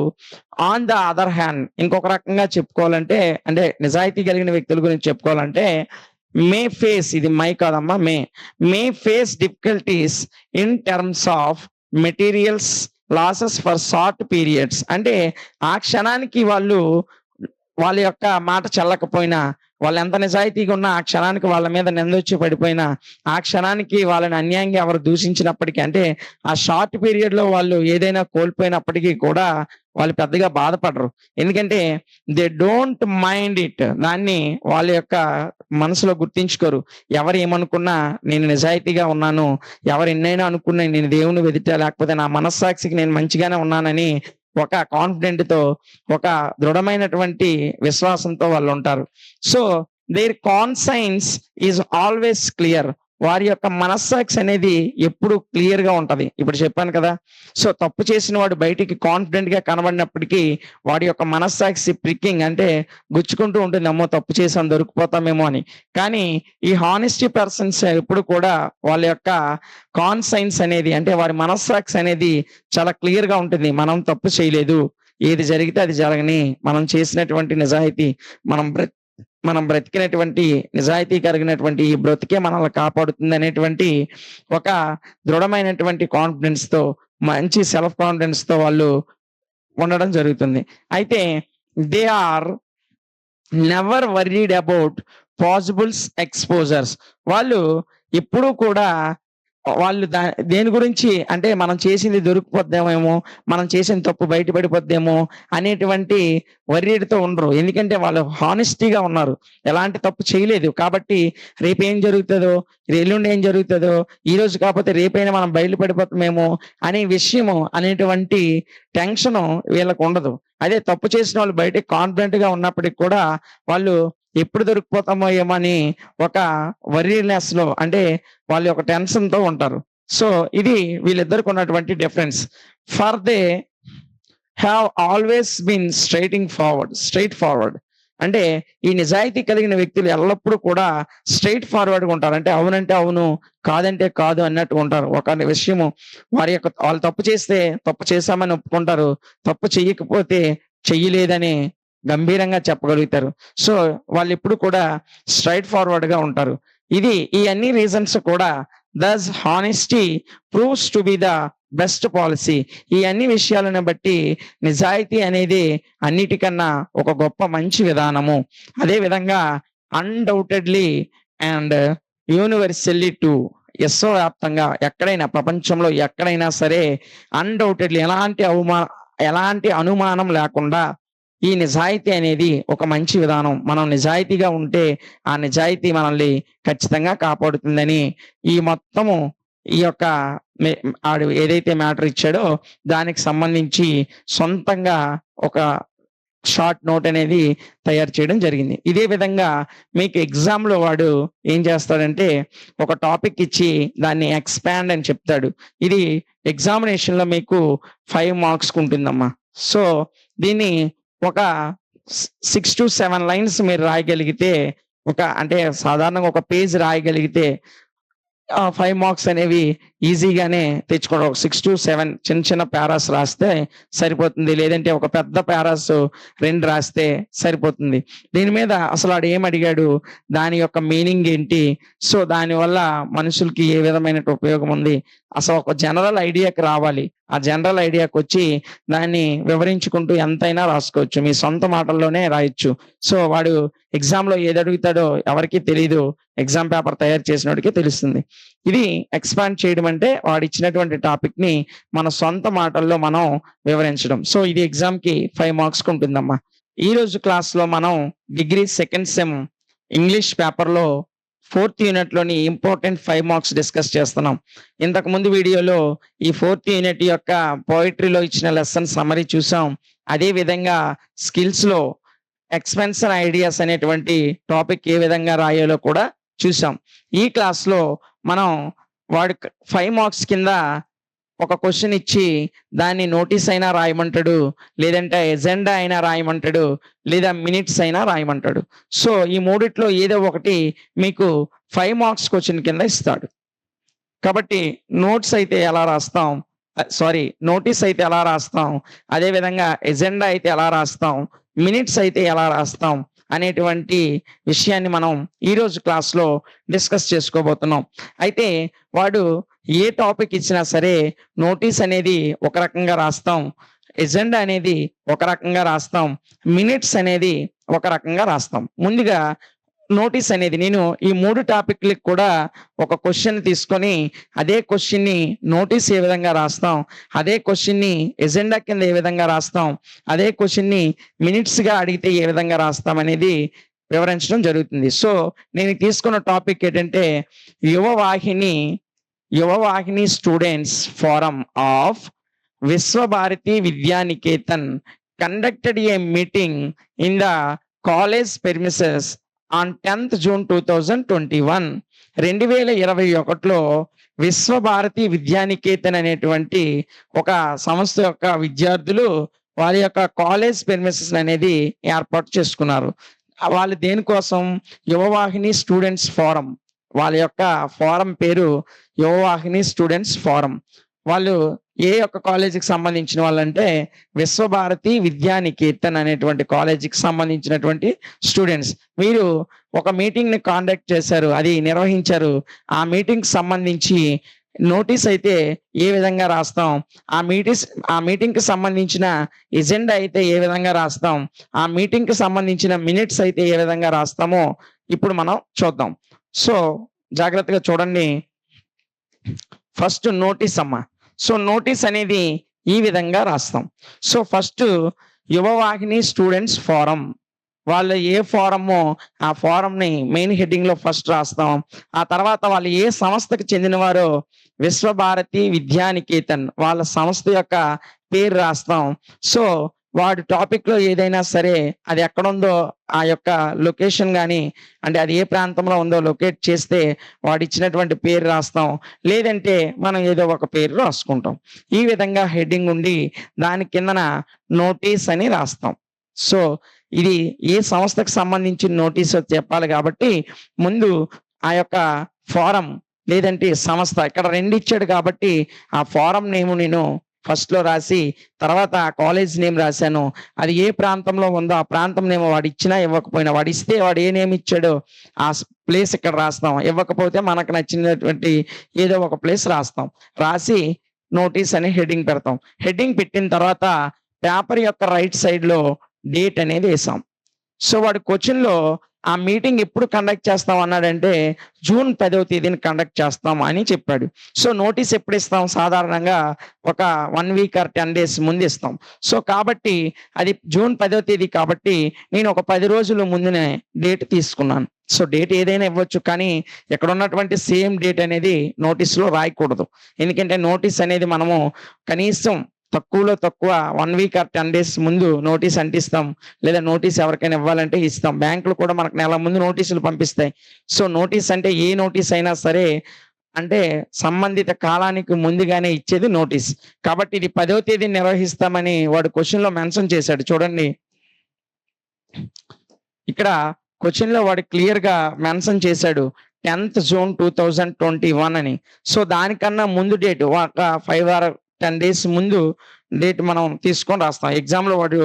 ఆన్ ద అదర్ హ్యాండ్, ఇంకొక రకంగా చెప్పుకోవాలంటే, అంటే నిజాయితీ కలిగిన వ్యక్తుల గురించి చెప్పుకోవాలంటే, మే ఫేస్, ఇది మై కాదమ్మా, మే face difficulties in terms of materials losses for short periods. అంటే ఆ క్షణానికి వాళ్ళు వాళ్ళ యొక్క మాట చెల్లకపోయినా, వాళ్ళు ఎంత నిజాయితీగా ఉన్నా ఆ క్షణానికి వాళ్ళ మీద నిందొచ్చి పడిపోయినా, ఆ క్షణానికి వాళ్ళని అన్యాయంగా ఎవరు దూషించినప్పటికీ అంటే ఆ షార్ట్ పీరియడ్‌లో వాళ్ళు ఏదైనా కోల్పోయినప్పటికీ కూడా వాళ్ళు పెద్దగా బాధపడరు. ఎందుకంటే దే డోంట్ మైండ్ ఇట్. దాన్ని వాళ్ళ యొక్క మనసులో గుర్తించుకోరు. ఎవరు ఏమనుకున్నా నేను నిజాయితీగా ఉన్నాను. ఎవరు ఎన్నైనా అనుకున్నా నేను దేవుని ఎదుట లేకపోతే నా మనస్సాక్షికి నేను మంచిగానే ఉన్నానని ఒక కాన్ఫిడెంట్‌తో, ఒక దృఢమైనటువంటి విశ్వాసంతో వాళ్ళుంటారు. So, their conscience is always clear. వారి యొక్క మనస్సాక్షి అనేది ఎప్పుడు క్లియర్‌గా ఉంటది. ఇప్పుడు చెప్పాను కదా! సో, తప్పు చేసిన వాడు బయటికి కాన్ఫిడెంట్‌గా కనబడినప్పటికీ వాడి యొక్క మనస్సాక్షి ప్రికింగ్ అంటే గుచ్చుకుంటూ ఉంటుంది. అమ్మో! తప్పు చేశాం దొరికిపోతామేమో అని. కానీ ఈ హానెస్టీ పర్సన్స్ ఎప్పుడు కూడా వాళ్ళ యొక్క కాన్షియన్స్ అనేది అంటే వారి మనస్సాక్షి అనేది చాలా క్లియర్‌గా ఉంటుంది. మనం తప్పు చేయలేదు. ఏది జరిగితే అది జరగని. మనం చేసినటువంటి నిజాయితీ మనం మనం బ్రతికినటువంటి నిజాయితీ కలిగినటువంటి ఈ బ్రతుకే మనల్ని కాపాడుతుందనేటువంటి ఒక దృఢమైనటువంటి కాన్ఫిడెన్స్‌తో, మంచి సెల్ఫ్ కాన్ఫిడెన్స్‌తో వాళ్ళు ఉండడం జరుగుతుంది. అయితే they are never worried about possibles exposures. వాళ్ళు ఎప్పుడూ కూడా వాళ్ళు దేని గురించి అంటే మనం చేసింది దొరికిపోద్దేమేమో, మనం చేసిన తప్పు బయట పడిపోద్దేమో అనేటువంటి వర్రీడ్‌తో ఉండరు. ఎందుకంటే వాళ్ళు హానెస్టీగా ఉన్నారు. ఎలాంటి తప్పు చేయలేదు. కాబట్టి రేపేం జరుగుతదో, ఎల్లుండి ఏం జరుగుతదో, ఈరోజు కాకపోతే రేపైనా మనం బయట పడిపోతామేమో అనే విషయము అనేటువంటి టెన్షను వీళ్ళకుండదు. అదే తప్పు చేసిన వాళ్ళు బయటకి కాన్ఫిడెంట్‌గా ఉన్నప్పటికి కూడా వాళ్ళు ఎప్పుడు దొరికిపోతామో ఏమో అని ఒక వర్రీనెస్‌లో అంటే వాళ్ళ యొక్క టెన్షన్‌తో ఉంటారు. సో, ఇది వీళ్ళిద్దరికి ఉన్నటువంటి difference. For they have always been straightforward. అంటే ఈ నిజాయితీ కలిగిన వ్యక్తులు ఎల్లప్పుడూ కూడా స్ట్రెయిట్ ఫార్వర్డ్‌గా ఉంటారు. అంటే అవునంటే అవును, కాదంటే కాదు అన్నట్టుగా ఉంటారు. ఒక విషయము వాళ్ళు తప్పు చేస్తే తప్పు చేశామని ఒప్పుకుంటారు. తప్పు చెయ్యకపోతే చెయ్యలేదని గంభీరంగా చెప్పగలుగుతారు. సో, వాళ్ళెప్పుడు కూడా స్ట్రెయిట్ ఫార్వర్డ్‌గా ఉంటారు. ఈ అన్ని రీజన్స్ కూడా thus honesty proves to be the best policy. ఈ అన్ని విషయాలను బట్టి నిజాయితీ అనేది అన్నిటికన్నా ఒక గొప్ప మంచి విధానము. అదే విధంగా అన్‌డౌటెడ్‌లీ అండ్ యూనివర్సల్లీ టూ విశ్వవ్యాప్తంగా ఎక్కడైనా ప్రపంచంలో ఎక్కడైనా సరే అన్‌డౌటెడ్‌లీ ఎలాంటి అనుమానం లేకుండా ఈ నిజాయితీ అనేది ఒక మంచి విధానం. మనం నిజాయితీగా ఉంటే ఆ నిజాయితీ మనల్ని ఖచ్చితంగా కాపాడుతుందని ఈ మొత్తము ఈ యొక్క ఆడు ఏదైతే మ్యాటర్ ఇచ్చాడో దానికి సంబంధించి సొంతంగా ఒక షార్ట్ నోట్ అనేది తయారు చేయడం జరిగింది. ఇదే విధంగా మీకు ఎగ్జామ్‌లో వాడు ఏం చేస్తాడంటే ఒక టాపిక్ ఇచ్చి దాన్ని ఎక్స్‌పాండ్ అని చెప్తాడు. ఇది ఎగ్జామినేషన్‌లో మీకు 5 మార్క్స్‌కి ఉంటుందమ్మా. సో, దీన్ని ఒక 6-7 లైన్స్ మీరు రాయగలిగితే అంటే సాధారణంగా ఒక పేజ్ రాయగలిగితే 5 మార్క్స్ అనేవి ఈజీగానే తెచ్చుకోవడం. ఒక 6-7 చిన్న చిన్న పారాస్ రాస్తే సరిపోతుంది. లేదంటే ఒక పెద్ద పారాస్ 2 రాస్తే సరిపోతుంది. దీని మీద అసలు ఆడేమడిగాడు? దాని యొక్క మీనింగ్ ఏంటి? సో, దానివల్ల మనుషులకి ఏ విధమైన ఉపయోగం ఉంది? అసలు ఒక జనరల్ ఐడియాకి రావాలి. ఆ జనరల్ ఐడియాకొచ్చి దాన్ని వివరించుకుంటూ ఎంతైనా రాసుకోవచ్చు. మీ సొంత మాటల్లోనే రాయొచ్చు. సో, వాడు ఎగ్జామ్‌లో ఏదడుగుతాడో ఎవరికీ తెలీదు. ఎగ్జామ్ పేపర్ తయారు చేసినోడికే తెలుస్తుంది. ఇది ఎక్స్‌పాండ్ చేయడం అంటే వాడిచ్చినటువంటి టాపిక్‌ని మన సొంత మాటల్లో మనం వివరించడం. సో, ఇది ఎగ్జామ్‌కి 5 మార్క్స్‌కి ఉంటుందమ్మా. ఈరోజు క్లాస్‌లో మనం డిగ్రీ సెకండ్ సెమ్ ఇంగ్లీష్ పేపర్‌లో 4th యూనిట్‌లోని ఇంపార్టెంట్ 5 మార్క్స్ డిస్కస్ చేస్తున్నాం. ఇంతకు ముందు వీడియోలో ఈ 4th యూనిట్ యొక్క పోయెట్రీలో ఇచ్చిన లెసన్ సమ్మరీ చూసాం. అదే విధంగా స్కిల్స్‌లో ఎక్స్‌పెన్షన్ ఐడియాస్ అనేటువంటి టాపిక్ ఏ విధంగా రాయాలో కూడా చూసాం. ఈ క్లాస్‌లో మనం వాడికి 5 మార్క్స్ కింద ఒక క్వెషన్ ఇచ్చి దాన్ని నోటీస్ అయినా రాయమంటాడు. లేదంటే ఎజెండా అయినా రాయమంటాడు. లేదా మినిట్స్ అయినా రాయమంటాడు. సో, ఈ మూడిట్లో ఏదో ఒకటి మీకు 5 మార్క్స్ క్వెషన్ కింద ఇస్తాడు. కాబట్టి నోట్స్ అయితే ఎలా రాస్తాం? నోటీస్ అయితే ఎలా రాస్తాం? అదే విధంగా ఎజెండా అయితే ఎలా రాస్తాం? మినిట్స్ అయితే ఎలా రాస్తాం? అనేటువంటి విషయాన్ని మనం ఈరోజు క్లాస్‌లో డిస్కస్ చేసుకోబోతున్నాం. అయితే వాడు ఏ టాపిక్ ఇచ్చినా సరే నోటీస్ అనేది ఒక రకంగా రాస్తాం. ఎజెండా అనేది ఒక రకంగా రాస్తాం. మినిట్స్ అనేది ఒక రకంగా రాస్తాం. ముందుగా నోటీస్ అనేది నేను ఈ 3 టాపిక్‌లకి కూడా ఒక క్వెషన్ తీసుకొని, అదే క్వెషన్‌ని నోటీస్ ఏ విధంగా రాస్తాం, అదే క్వెషన్‌ని ఎజెండా కింద ఏ విధంగా రాస్తాం, అదే క్వెషన్‌ని మినిట్స్‌గా అడిగితే ఏ విధంగా రాస్తాం అనేది వివరించడం జరుగుతుంది. సో, నేను తీసుకున్న టాపిక్ ఏంటంటే Yuvavahini, Yuvavahini students forum of Vishwabharati Vidyaniketan conducted a meeting in the college premises on 10th June 2021. 2021లో విశ్వభారతి విద్యానికేతన్ అనేటువంటి ఒక సంస్థ యొక్క విద్యార్థులు వారి యొక్క కాలేజ్ ప్రెమిసెస్ అనేది ఏర్పాటు చేసుకున్నారు. వాళ్ళు దేనికోసం? యువవాహిని స్టూడెంట్స్ ఫోరం. వాళ్ళ యొక్క ఫోరం పేరు యువవాహిని స్టూడెంట్స్ ఫోరం. వాళ్ళు ఏ యొక్క కాలేజీకి సంబంధించిన వాళ్ళంటే విశ్వభారతి విద్యానికేతన్ అనేటువంటి కాలేజీకి సంబంధించినటువంటి స్టూడెంట్స్. వీరు ఒక మీటింగ్‌ని కండక్ట్ చేశారు. అది నిర్వహించారు. ఆ మీటింగ్‌కి సంబంధించి నోటీస్ అయితే ఏ విధంగా రాస్తాం? ఆ మీటింగ్‌కి సంబంధించిన ఎజెండా అయితే ఏ విధంగా రాస్తాం? ఆ మీటింగ్‌కి సంబంధించిన మినిట్స్ అయితే ఏ విధంగా రాస్తామో ఇప్పుడు మనం చూద్దాం. సో, జాగ్రత్తగా చూడండి. ఫస్ట్ నోటీస్ అమ్మా. సో, నోటీస్ అనేది ఈ విధంగా రాస్తాం. So, first Yuvavahini students forum. వాళ్ళు ఏ ఫోరమో ఆ ఫోరంని మెయిన్ హెడ్డింగ్‌లో ఫస్ట్ రాస్తాం. ఆ తర్వాత వాళ్ళు ఏ సంస్థకి చెందినవారో విశ్వభారతి విద్యానికేతన్ వాళ్ళ సంస్థ యొక్క పేరు రాస్తాం. సో, వాడి టాపిక్‌లో ఏదైనా సరే అది ఎక్కడుందో ఆ యొక్క లొకేషన్ గాని, అంటే అది ఏ ప్రాంతంలో ఉందో లొకేట్ చేస్తే వాడిచ్చినటువంటి పేరు రాస్తాం. లేదంటే మనం ఏదో ఒక పేరు రాసుకుంటాం. ఈ విధంగా హెడ్డింగ్ ఉండి దాని కిందన నోటీస్ అని రాస్తాం. సో, ఇది ఏ సంస్థకు సంబంధించిన నోటీసో చెప్పాలి కాబట్టి ముందు ఆ యొక్క ఫోరం లేదంటే సంస్థ ఇక్కడ 2 ఇచ్చాడు కాబట్టి ఆ ఫోరం నేమ్ నేను ఫస్ట్‌లో రాసి తర్వాత ఆ కాలేజ్ నేమ్ రాశాను. అది ఏ ప్రాంతంలో ఉందో ఆ ప్రాంతం నేమ్ వాడిచ్చినా ఇవ్వకపోయినా వాడిస్తే వాడు ఏ నేమ్ ఇచ్చాడో ఆ ప్లేస్ ఇక్కడ రాస్తాం. ఇవ్వకపోతే మనకు నచ్చినటువంటి ఏదో ఒక ప్లేస్ రాస్తాం. రాసి నోటీస్ అని హెడ్డింగ్ పెడతాం. హెడ్డింగ్ పెట్టిన తర్వాత పేపర్ యొక్క రైట్ సైడ్‌లో డేట్ అనేది ఏసాం. సో, వాడు క్వెషన్‌లో ఆ మీటింగ్ ఎప్పుడు కండక్ట్ చేస్తాం అన్నాడంటే జూన్ 10వ తేదీన కండక్ట్ చేస్తాం అని చెప్పాడు. సో, నోటీస్ ఎప్పుడు ఇస్తాం? సాధారణంగా ఒక 1 వీక్ ఆర్ 10 డేస్ ముందు ఇస్తాం. సో, కాబట్టి అది జూన్ 10వ తేదీ కాబట్టి నేను ఒక 10 రోజుల ముందునే డేట్ తీసుకున్నాను. సో, డేట్ ఏదైనా ఇవ్వచ్చు. కానీ ఇక్కడ ఉన్నటువంటి సేమ్ డేట్ అనేది నోటీస్‌లో రాయకూడదు. ఎందుకంటే నోటీస్ అనేది మనము కనీసం తక్కువలో తక్కువ 1 వీక్ ఆర్ 10 డేస్ ముందు నోటీస్ అంటిస్తాం. లేదా నోటీస్ ఎవరికైనా ఇవ్వాలంటే ఇస్తాం. బ్యాంకులు కూడా మనకు నెల ముందు నోటీసులు పంపిస్తాయి. సో, నోటీస్ అంటే ఏ నోటీస్ అయినా సరే అంటే సంబంధిత కాలానికి ముందుగానే ఇచ్చేది నోటీస్. కాబట్టి ఇది 10వ తేదీ నిర్వహిస్తామని వాడు క్వెషన్‌లో మెన్షన్ చేశాడు. చూడండి. ఇక్కడ క్వెషన్‌లో వాడు క్లియర్‌గా మెన్షన్ చేశాడు. 10th June 2021 అని. సో, దానికన్నా ముందు డేట్ ఒక 5 ఆర్ 10 డేస్ ముందు డేట్ మనం తీసుకొని రాస్తాం. ఎగ్జామ్‌లో వాడు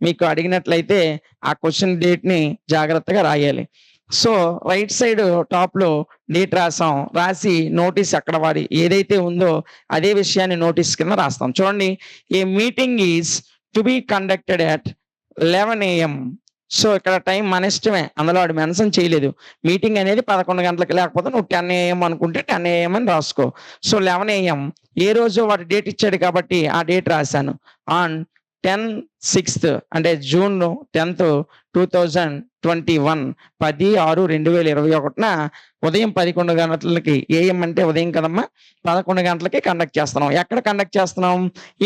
మీకు అడిగినట్లయితే ఆ క్వెషన్ డేట్‌ని జాగ్రత్తగా రాయాలి. సో, రైట్ సైడ్ టాప్‌లో డేట్ రాసాం. రాసి నోటీస్ అక్కడ వాడి ఏదైతే ఉందో అదే విషయాన్ని నోటీస్ కింద రాస్తాం. చూడండి. A meeting is to be conducted at 11 AM. So, ఇక్కడ టైం మన ఇష్టమే. అందులో వాడు మెన్షన్ చేయలేదు. మీటింగ్ అనేది 11 గంటలకి లేకపోతే నువ్వు 10 AM అనుకుంటే 10 AM అని రాసుకో. సో, 11 AM ఏ రోజో వాడు డేట్ ఇచ్చాడు కాబట్టి ఆ డేట్ రాశాను. ఆన్ 10/6 అంటే జూన్ 10th 2021 10/6/2021 ఉదయం 11 గంటలకి AM అంటే ఉదయం కదమ్మా 11 గంటలకి కండక్ట్ చేస్తున్నాం. ఎక్కడ కండక్ట్ చేస్తున్నాం?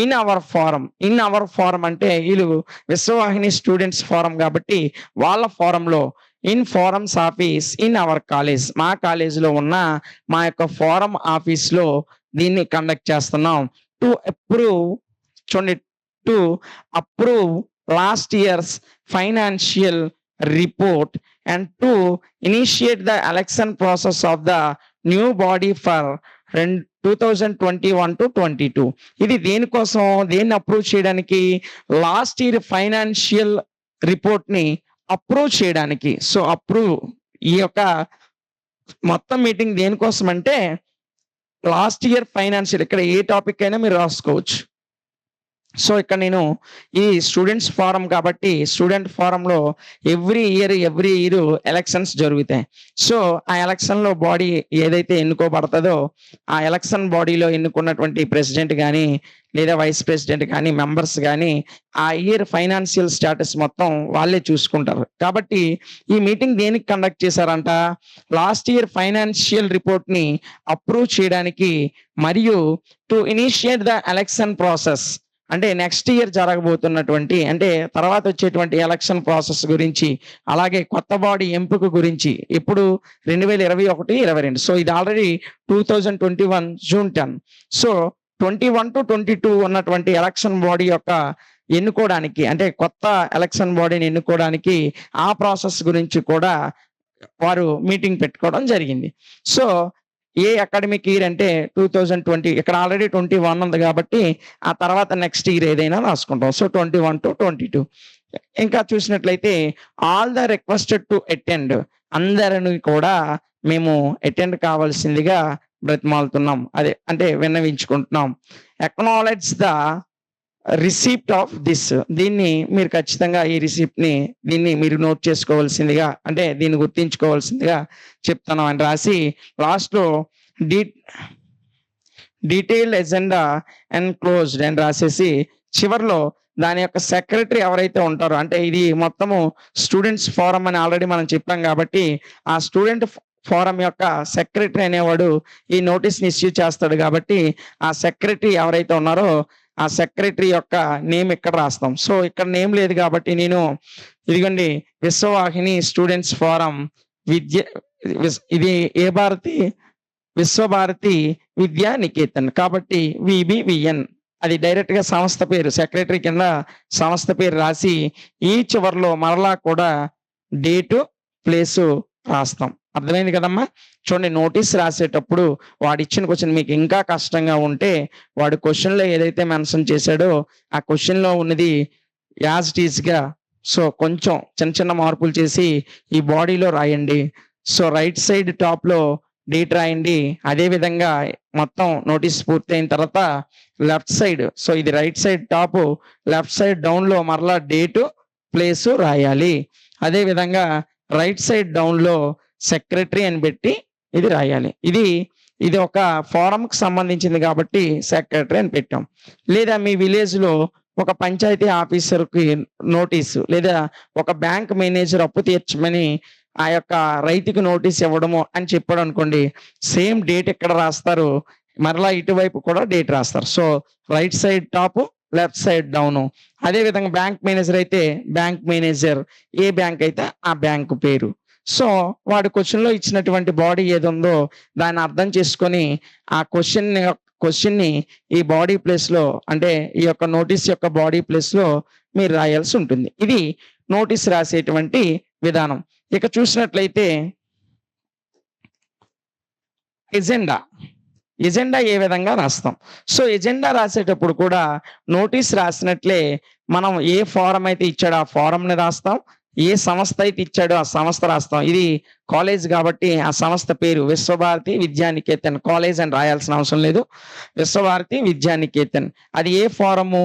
In our forum. In our forum అంటే వీళ్ళు విశ్వవాహిని స్టూడెంట్స్ ఫోరం కాబట్టి వాళ్ళ ఫోరంలో in forums office in our college మా కాలేజీలో ఉన్న మా యొక్క ఫోరం ఆఫీస్‌లో దీన్ని కండక్ట్ చేస్తున్నాం. టు అప్రూవ్ చూడండి. To approve last years financial report and to initiate the election process of the new body for 2021-22. ఇది దేనికోసం? దేన్ని అప్రూవ్ చేయడానికి? లాస్ట్ ఇయర్ ఫైనాన్షియల్ రిపోర్ట్‌ని అప్రూవ్ చేయడానికి. సో, అప్రూవ్ ఈ యొక్క మొత్తం మీటింగ్ దేనికోసం అంటే లాస్ట్ ఇయర్ ఫైనాన్షియల్ ఇక్కడ ఏ టాపిక్ అయినా మీరు రాసుకోవచ్చు. సో, ఇక్కడ నేను ఈ స్టూడెంట్స్ ఫోరం కాబట్టి స్టూడెంట్ ఫోరంలో ఎవ్రీ ఇయర్ ఎలక్షన్స్ జరుగుతాయి. సో, ఆ ఎలక్షన్‌లో బాడీ ఏదైతే ఎన్నుకోబడతదో, ఆ ఎలక్షన్ బాడీలో ఎన్నుకున్నటువంటి ప్రెసిడెంట్ గాని, లేదా వైస్ ప్రెసిడెంట్ గాని, మెంబర్స్ గాని ఆ ఇయర్ ఫైనాన్షియల్ స్టేటస్ మొత్తం వాళ్ళే చూసుకుంటారు. కాబట్టి ఈ మీటింగ్ దేనికి కండక్ట్ చేశారంట? లాస్ట్ ఇయర్ ఫైనాన్షియల్ రిపోర్ట్‌ని అప్రూవ్ చేయడానికి మరియు to initiate the election process అంటే నెక్స్ట్ ఇయర్ జరగబోతున్నటువంటి అంటే తర్వాత వచ్చేటువంటి ఎలక్షన్ ప్రాసెస్ గురించి, అలాగే కొత్త బాడీ ఎంపిక గురించి ఎప్పుడు 2021, 22. సో, ఇది ఆల్రెడీ 2021 జూన్ 10. సో, 21-22 ఉన్నటువంటి ఎలక్షన్ బాడీ యొక్క ఎన్నుకోవడానికి అంటే కొత్త ఎలక్షన్ బాడీని ఎన్నుకోవడానికి ఆ ప్రాసెస్ గురించి కూడా వారు మీటింగ్ పెట్టుకోవడం జరిగింది. సో, ఏ అకాడమిక్ ఇయర్ అంటే 2020 ఇక్కడ ఆల్రెడీ 21 ఉంది కాబట్టి ఆ తర్వాత నెక్స్ట్ ఇయర్ ఏదైనా రాసుకుంటాం. సో, 21-22. ఇంకా చూసినట్లయితే all the requested to attend అందరిని కూడా మేము అటెండ్ కావాల్సిందిగా బ్రతిమాలుతున్నాం. అదే అంటే విన్నవించుకుంటున్నాం. Acknowledge the receipt of this దీన్ని మీరు ఖచ్చితంగా దీన్ని మీరు నోట్ చేసుకోవాల్సిందిగా అంటే దీన్ని గుర్తించుకోవాల్సిందిగా చెప్తాను అని రాసి లాస్ట్‌లో డీ డీటెయిల్డ్ ఎజెండా ఎన్‌క్లోజ్డ్ అని రాసేసి చివర్లో దాని యొక్క సెక్రటరీ ఎవరైతే ఉంటారో అంటే ఇది మొత్తము స్టూడెంట్స్ ఫోరం అని ఆల్రెడీ మనం చెప్పాం కాబట్టి ఆ స్టూడెంట్ ఫోరం యొక్క సెక్రటరీ అనేవాడు ఈ నోటీస్‌ని ఇష్యూ చేస్తాడు కాబట్టి ఆ సెక్రటరీ ఎవరైతే ఉన్నారో ఆ సెక్రటరీ యొక్క నేమ్ ఇక్కడ రాస్తాం. సో, ఇక్కడ నేమ్ లేదు కాబట్టి నేను ఇదిగోండి విశ్వవాహిని స్టూడెంట్స్ ఫోరం విద్య ఇది ఏ భారతి విశ్వభారతి విద్యా నికేతన్ కాబట్టి విబివిఎన్ అది డైరెక్ట్‌గా సంస్థ పేరు సెక్రటరీ కింద సంస్థ పేరు రాసి ఈ చివర్లో మరలా కూడా డేటు, ప్లేసు రాస్తాం. అర్థమైంది కదమ్మా! చూడండి నోటీస్ రాసేటప్పుడు వాడిచ్చిన క్వెషన్ మీకు ఇంకా కష్టంగా ఉంటే వాడు క్వెషన్‌లో ఏదైతే మెన్షన్ చేశాడో ఆ క్వెషన్‌లో ఉన్నది యాజ్ ఇట్ ఈస్‌గా సో, కొంచెం చిన్న మార్పులు చేసి ఈ బాడీలో రాయండి. సో, రైట్ సైడ్ టాప్‌లో డేట్ రాయండి. అదే విధంగా మొత్తం నోటీస్ పూర్తయిన తర్వాత లెఫ్ట్ సైడ్ సో, ఇది right side top, left side డౌన్‌లో మరలా డేటు, ప్లేసు రాయాలి. అదే విధంగా రైట్ సైడ్ డౌన్‌లో సెక్రటరీ అని పెట్టి ఇది రాయాలి. ఇది ఒక ఫోరంకి సంబంధించింది కాబట్టి సెక్రటరీ అని పెట్టాం. లేదా మీ విలేజ్‌లో ఒక పంచాయతీ ఆఫీసర్‌కి నోటీసు లేదా ఒక బ్యాంక్ మేనేజర్ అప్పు తీర్చమని ఆ యొక్క రైతుకి నోటీస్ ఇవ్వడము అని చెప్పాడనుకోండి. సేమ్ డేట్ ఇక్కడ రాస్తారు. మరలా ఇటువైపు కూడా డేట్ రాస్తారు. So, right side top, left side down. అదే విధంగా బ్యాంక్ మేనేజర్ అయితే బ్యాంక్ మేనేజర్, ఏ బ్యాంక్ అయితే ఆ బ్యాంక్ పేరు. సో, వాడు క్వెషన్‌లో ఇచ్చినటువంటి బాడీ ఏదుందో దాన్ని అర్థం చేసుకొని ఆ క్వెషన్‌ని ఈ బాడీ ప్లేస్‌లో అంటే ఈ యొక్క నోటీస్ యొక్క బాడీ ప్లేస్‌లో మీరు రాయాల్సి ఉంటుంది. ఇది నోటీస్ రాసేటువంటి విధానం. ఇక చూసినట్లయితే ఎజెండా. ఎజెండా ఏ విధంగా రాస్తాం? సో, ఎజెండా రాసేటప్పుడు కూడా నోటీస్ రాసినట్లే మనం ఏ ఫారం అయితే ఇచ్చాడో ఆ ఫారంని రాస్తాం. ఏ సంస్థ అయితే ఇచ్చాడో ఆ సంస్థ రాస్తాం. ఇది కాలేజ్ కాబట్టి ఆ సంస్థ పేరు విశ్వభారతి విద్యానికేతన్ కాలేజ్ అని రాయాల్సిన అవసరం లేదు. విశ్వభారతి విద్యానికేతన్. అది ఏ ఫోరము?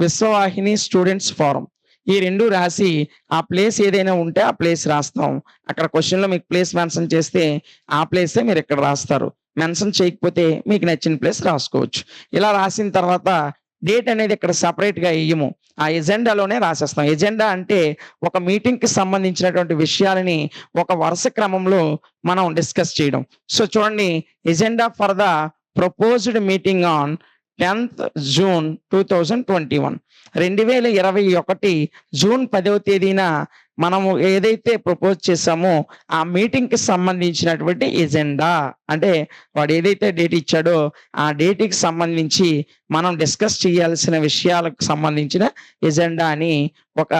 Vishwavahini students forum. ఈ 2 రాసి ఆ ప్లేస్ ఏదైనా ఉంటే ఆ ప్లేస్ రాస్తాం. అక్కడ క్వెషన్‌లో మీకు ప్లేస్ మెన్షన్ చేస్తే ఆ ప్లేసే మీరు ఇక్కడ రాస్తారు. మెన్షన్ చేయకపోతే మీకు నచ్చిన ప్లేస్ రాసుకోవచ్చు. ఇలా రాసిన తర్వాత డేట్ అనేది ఇక్కడ సెపరేట్‌గా ఎయ్యము. ఆ ఎజెండాలోనే రాసేస్తాం. ఎజెండా అంటే ఒక మీటింగ్‌కి సంబంధించినటువంటి విషయాలని ఒక వరుస క్రమంలో మనం డిస్కస్ చేయడం. సో, చూడండి agenda for the proposed meeting on 10th June 2021 2021 June 10వ తేదీన మనము ఏదైతే ప్రపోజ్ చేసామో ఆ మీటింగ్‌కి సంబంధించినటువంటి ఎజెండా అంటే వాడు ఏదైతే డేట్ ఇచ్చాడో ఆ డేట్‌కి సంబంధించి మనం డిస్కస్ చేయాల్సిన విషయాలకు సంబంధించిన ఎజెండా అని ఒక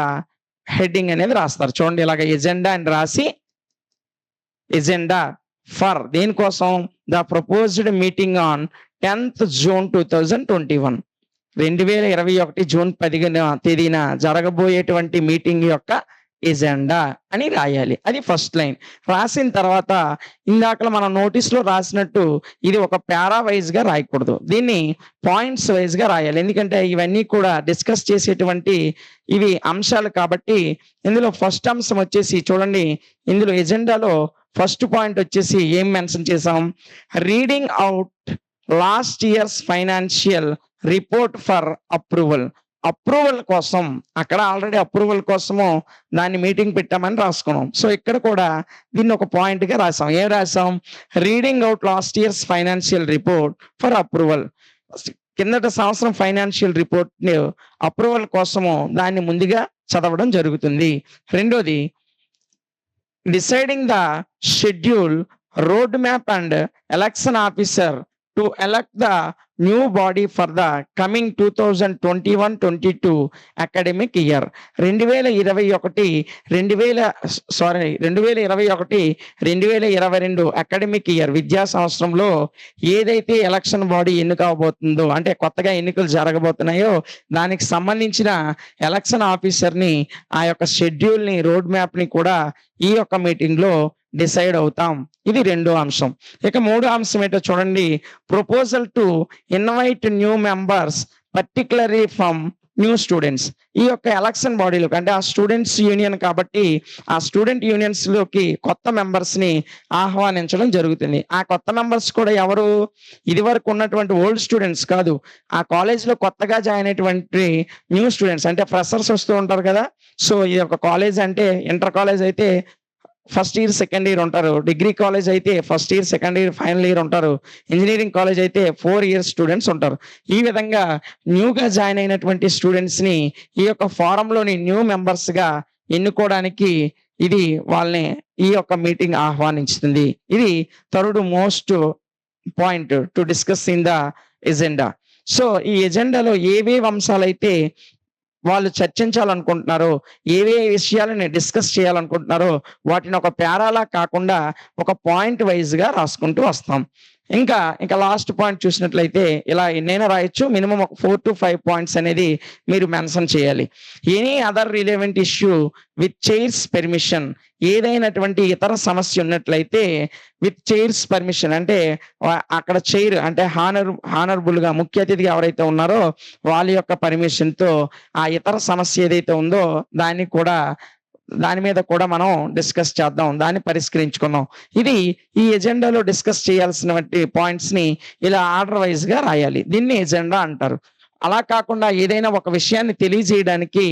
హెడ్డింగ్ అనేది రాస్తారు. చూడండి ఇలాగ ఎజెండా అని రాసి ఎజెండా ఫర్ దేనికోసం the proposed meeting on 10th June 2021 2021 June 10వ తేదీన జరగబోయేటువంటి మీటింగ్ యొక్క ఎజెండా అని రాయాలి. అది ఫస్ట్ లైన్. రాసిన తర్వాత ఇందాకల మనం నోటీస్‌లో రాసినట్టు ఇది ఒక పారా వైస్‌గా రాయకూడదు. దీన్ని పాయింట్స్ వైస్‌గా రాయాలి. ఎందుకంటే ఇవన్నీ కూడా డిస్కస్ చేసేటువంటి ఇవి అంశాలు కాబట్టి ఇందులో ఫస్ట్ అంశం వచ్చేసి చూడండి. ఇందులో ఎజెండాలో ఫస్ట్ పాయింట్ వచ్చేసి ఏం మెన్షన్ చేసాం? Reading out last years financial report for approval. Approval కోసం అక్కడ ఆల్రెడీ అప్రూవల్ కోసము దాన్ని మీటింగ్ పెట్టామని రాసుకున్నాం. సో ఇక్కడ కూడా దీన్ని ఒక పాయింట్‌గా రాసాం. ఏం రాసాం? Reading out last years financial report for approval. కిందట సంవత్సరం ఫైనాన్షియల్ రిపోర్ట్‌ని అప్రూవల్ కోసము దాన్ని ముందుగా చదవడం జరుగుతుంది. రెండోది deciding the schedule, road map and election officer to elect the new body for the coming 2021-22 academic year. 2021-2022 academic year విద్యా సంవత్సరంలో ఏదైతే ఎలక్షన్ బాడీ ఎన్నిక అవబోతుందో, అంటే కొత్తగా ఎన్నికలు జరగబోతున్నాయో దానికి సంబంధించిన ఎలక్షన్ ఆఫీసర్‌ని, ఆ యొక్క షెడ్యూల్‌ని, రోడ్ మ్యాప్‌ని కూడా ఈ యొక్క మీటింగ్‌లో డిసైడ్ అవుతాం. ఇది రెండో అంశం. ఇక మూడో అంశం ఏంటో చూడండి. Proposal to invite new members particularly from new students. ఈ యొక్క ఎలక్షన్ బాడీలోకి, అంటే ఆ స్టూడెంట్స్ యూనియన్ కాబట్టి ఆ స్టూడెంట్ యూనియన్స్‌లోకి కొత్త మెంబర్స్‌ని ఆహ్వానించడం జరుగుతుంది. ఆ కొత్త మెంబర్స్ కూడా ఎవరు? ఇదివరకు ఉన్నటువంటి ఓల్డ్ స్టూడెంట్స్ కాదు. ఆ కాలేజ్‌లో కొత్తగా జాయిన్ అయినటువంటి న్యూ స్టూడెంట్స్, అంటే ఫ్రెషర్స్ వస్తూ ఉంటారు కదా! సో ఈ యొక్క కాలేజ్ అంటే ఇంటర్ కాలేజ్ అయితే ఫస్ట్ ఇయర్, సెకండ్ ఇయర్ ఉంటారు. డిగ్రీ కాలేజ్ అయితే first year, second year, final year ఉంటారు. ఇంజినీరింగ్ కాలేజ్ అయితే 4 ఇయర్స్ స్టూడెంట్స్ ఉంటారు. ఈ విధంగా న్యూగా జాయిన్ అయినటువంటి స్టూడెంట్స్‌ని ఈ యొక్క ఫోరంలోని న్యూ మెంబర్స్‌గా ఎన్నుకోవడానికి ఇది వాళ్ళని ఈ యొక్క మీటింగ్ ఆహ్వానించుతుంది. ఇది third most point to discuss in the agenda. So ఈ ఎజెండాలో ఏవేవి అంశాలైతే వాళ్ళు చర్చించాలనుకుంటున్నారో, ఏవే విషయాలని డిస్కస్ చేయాలనుకుంటున్నారో వాటిని ఒక పారాలా కాకుండా ఒక పాయింట్ వైస్‌గా రాసుకుంటూ వస్తాం. ఇంకా లాస్ట్ పాయింట్ చూసినట్లయితే ఇలా ఎన్నైనా రాయొచ్చు. మినిమమ్ ఒక 4-5 పాయింట్స్ అనేది మీరు మెన్షన్ చేయాలి. Any other relevant issue with chair's permission. ఏదైనటువంటి ఇతర సమస్య ఉన్నట్లయితే విత్ చైర్స్ పర్మిషన్, అంటే అక్కడ చైర్ అంటే హానరబుల్‌గా ముఖ్య అతిథిగా ఎవరైతే ఉన్నారో వాళ్ళ యొక్క పర్మిషన్‌తో ఆ ఇతర సమస్య ఏదైతే ఉందో దాని మీద కూడా మనం డిస్కస్ చేద్దాం. దాన్ని పరిష్కరించుకుందాం. ఇది ఈ ఎజెండాలో డిస్కస్ చేయాల్సినటువంటి పాయింట్స్‌ని ఇలా ఆర్డర్ వైస్‌గా రాయాలి. దీన్ని ఎజెండా అంటారు. అలా కాకుండా ఏదైనా ఒక విషయాన్ని తెలియజేయడానికి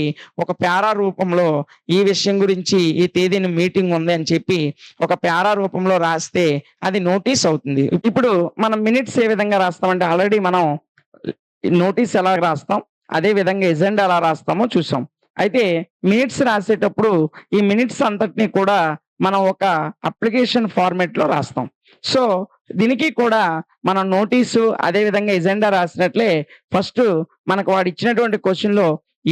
ఒక పారా రూపంలో ఈ విషయం గురించి ఈ తేదీన మీటింగ్ ఉంది అని చెప్పి ఒక పారా రూపంలో రాస్తే అది నోటీస్ అవుతుంది. ఇప్పుడు మనం మినిట్స్ ఏ విధంగా రాస్తామంటే ఆల్రెడీ మనం నోటీస్ ఎలా రాస్తాం, అదే విధంగా ఎజెండా ఎలా రాస్తామో చూసాం. అయితే మినిట్స్ రాసేటప్పుడు ఈ మినిట్స్ అంతటిని కూడా మనం ఒక అప్లికేషన్ ఫార్మాట్‌లో రాస్తాం. సో దీనికి కూడా మనం నోటీసు అదే విధంగా ఎజెండా రాసినట్లే ఫస్ట్ మనకు వాడు ఇచ్చినటువంటి క్వెషన్‌లో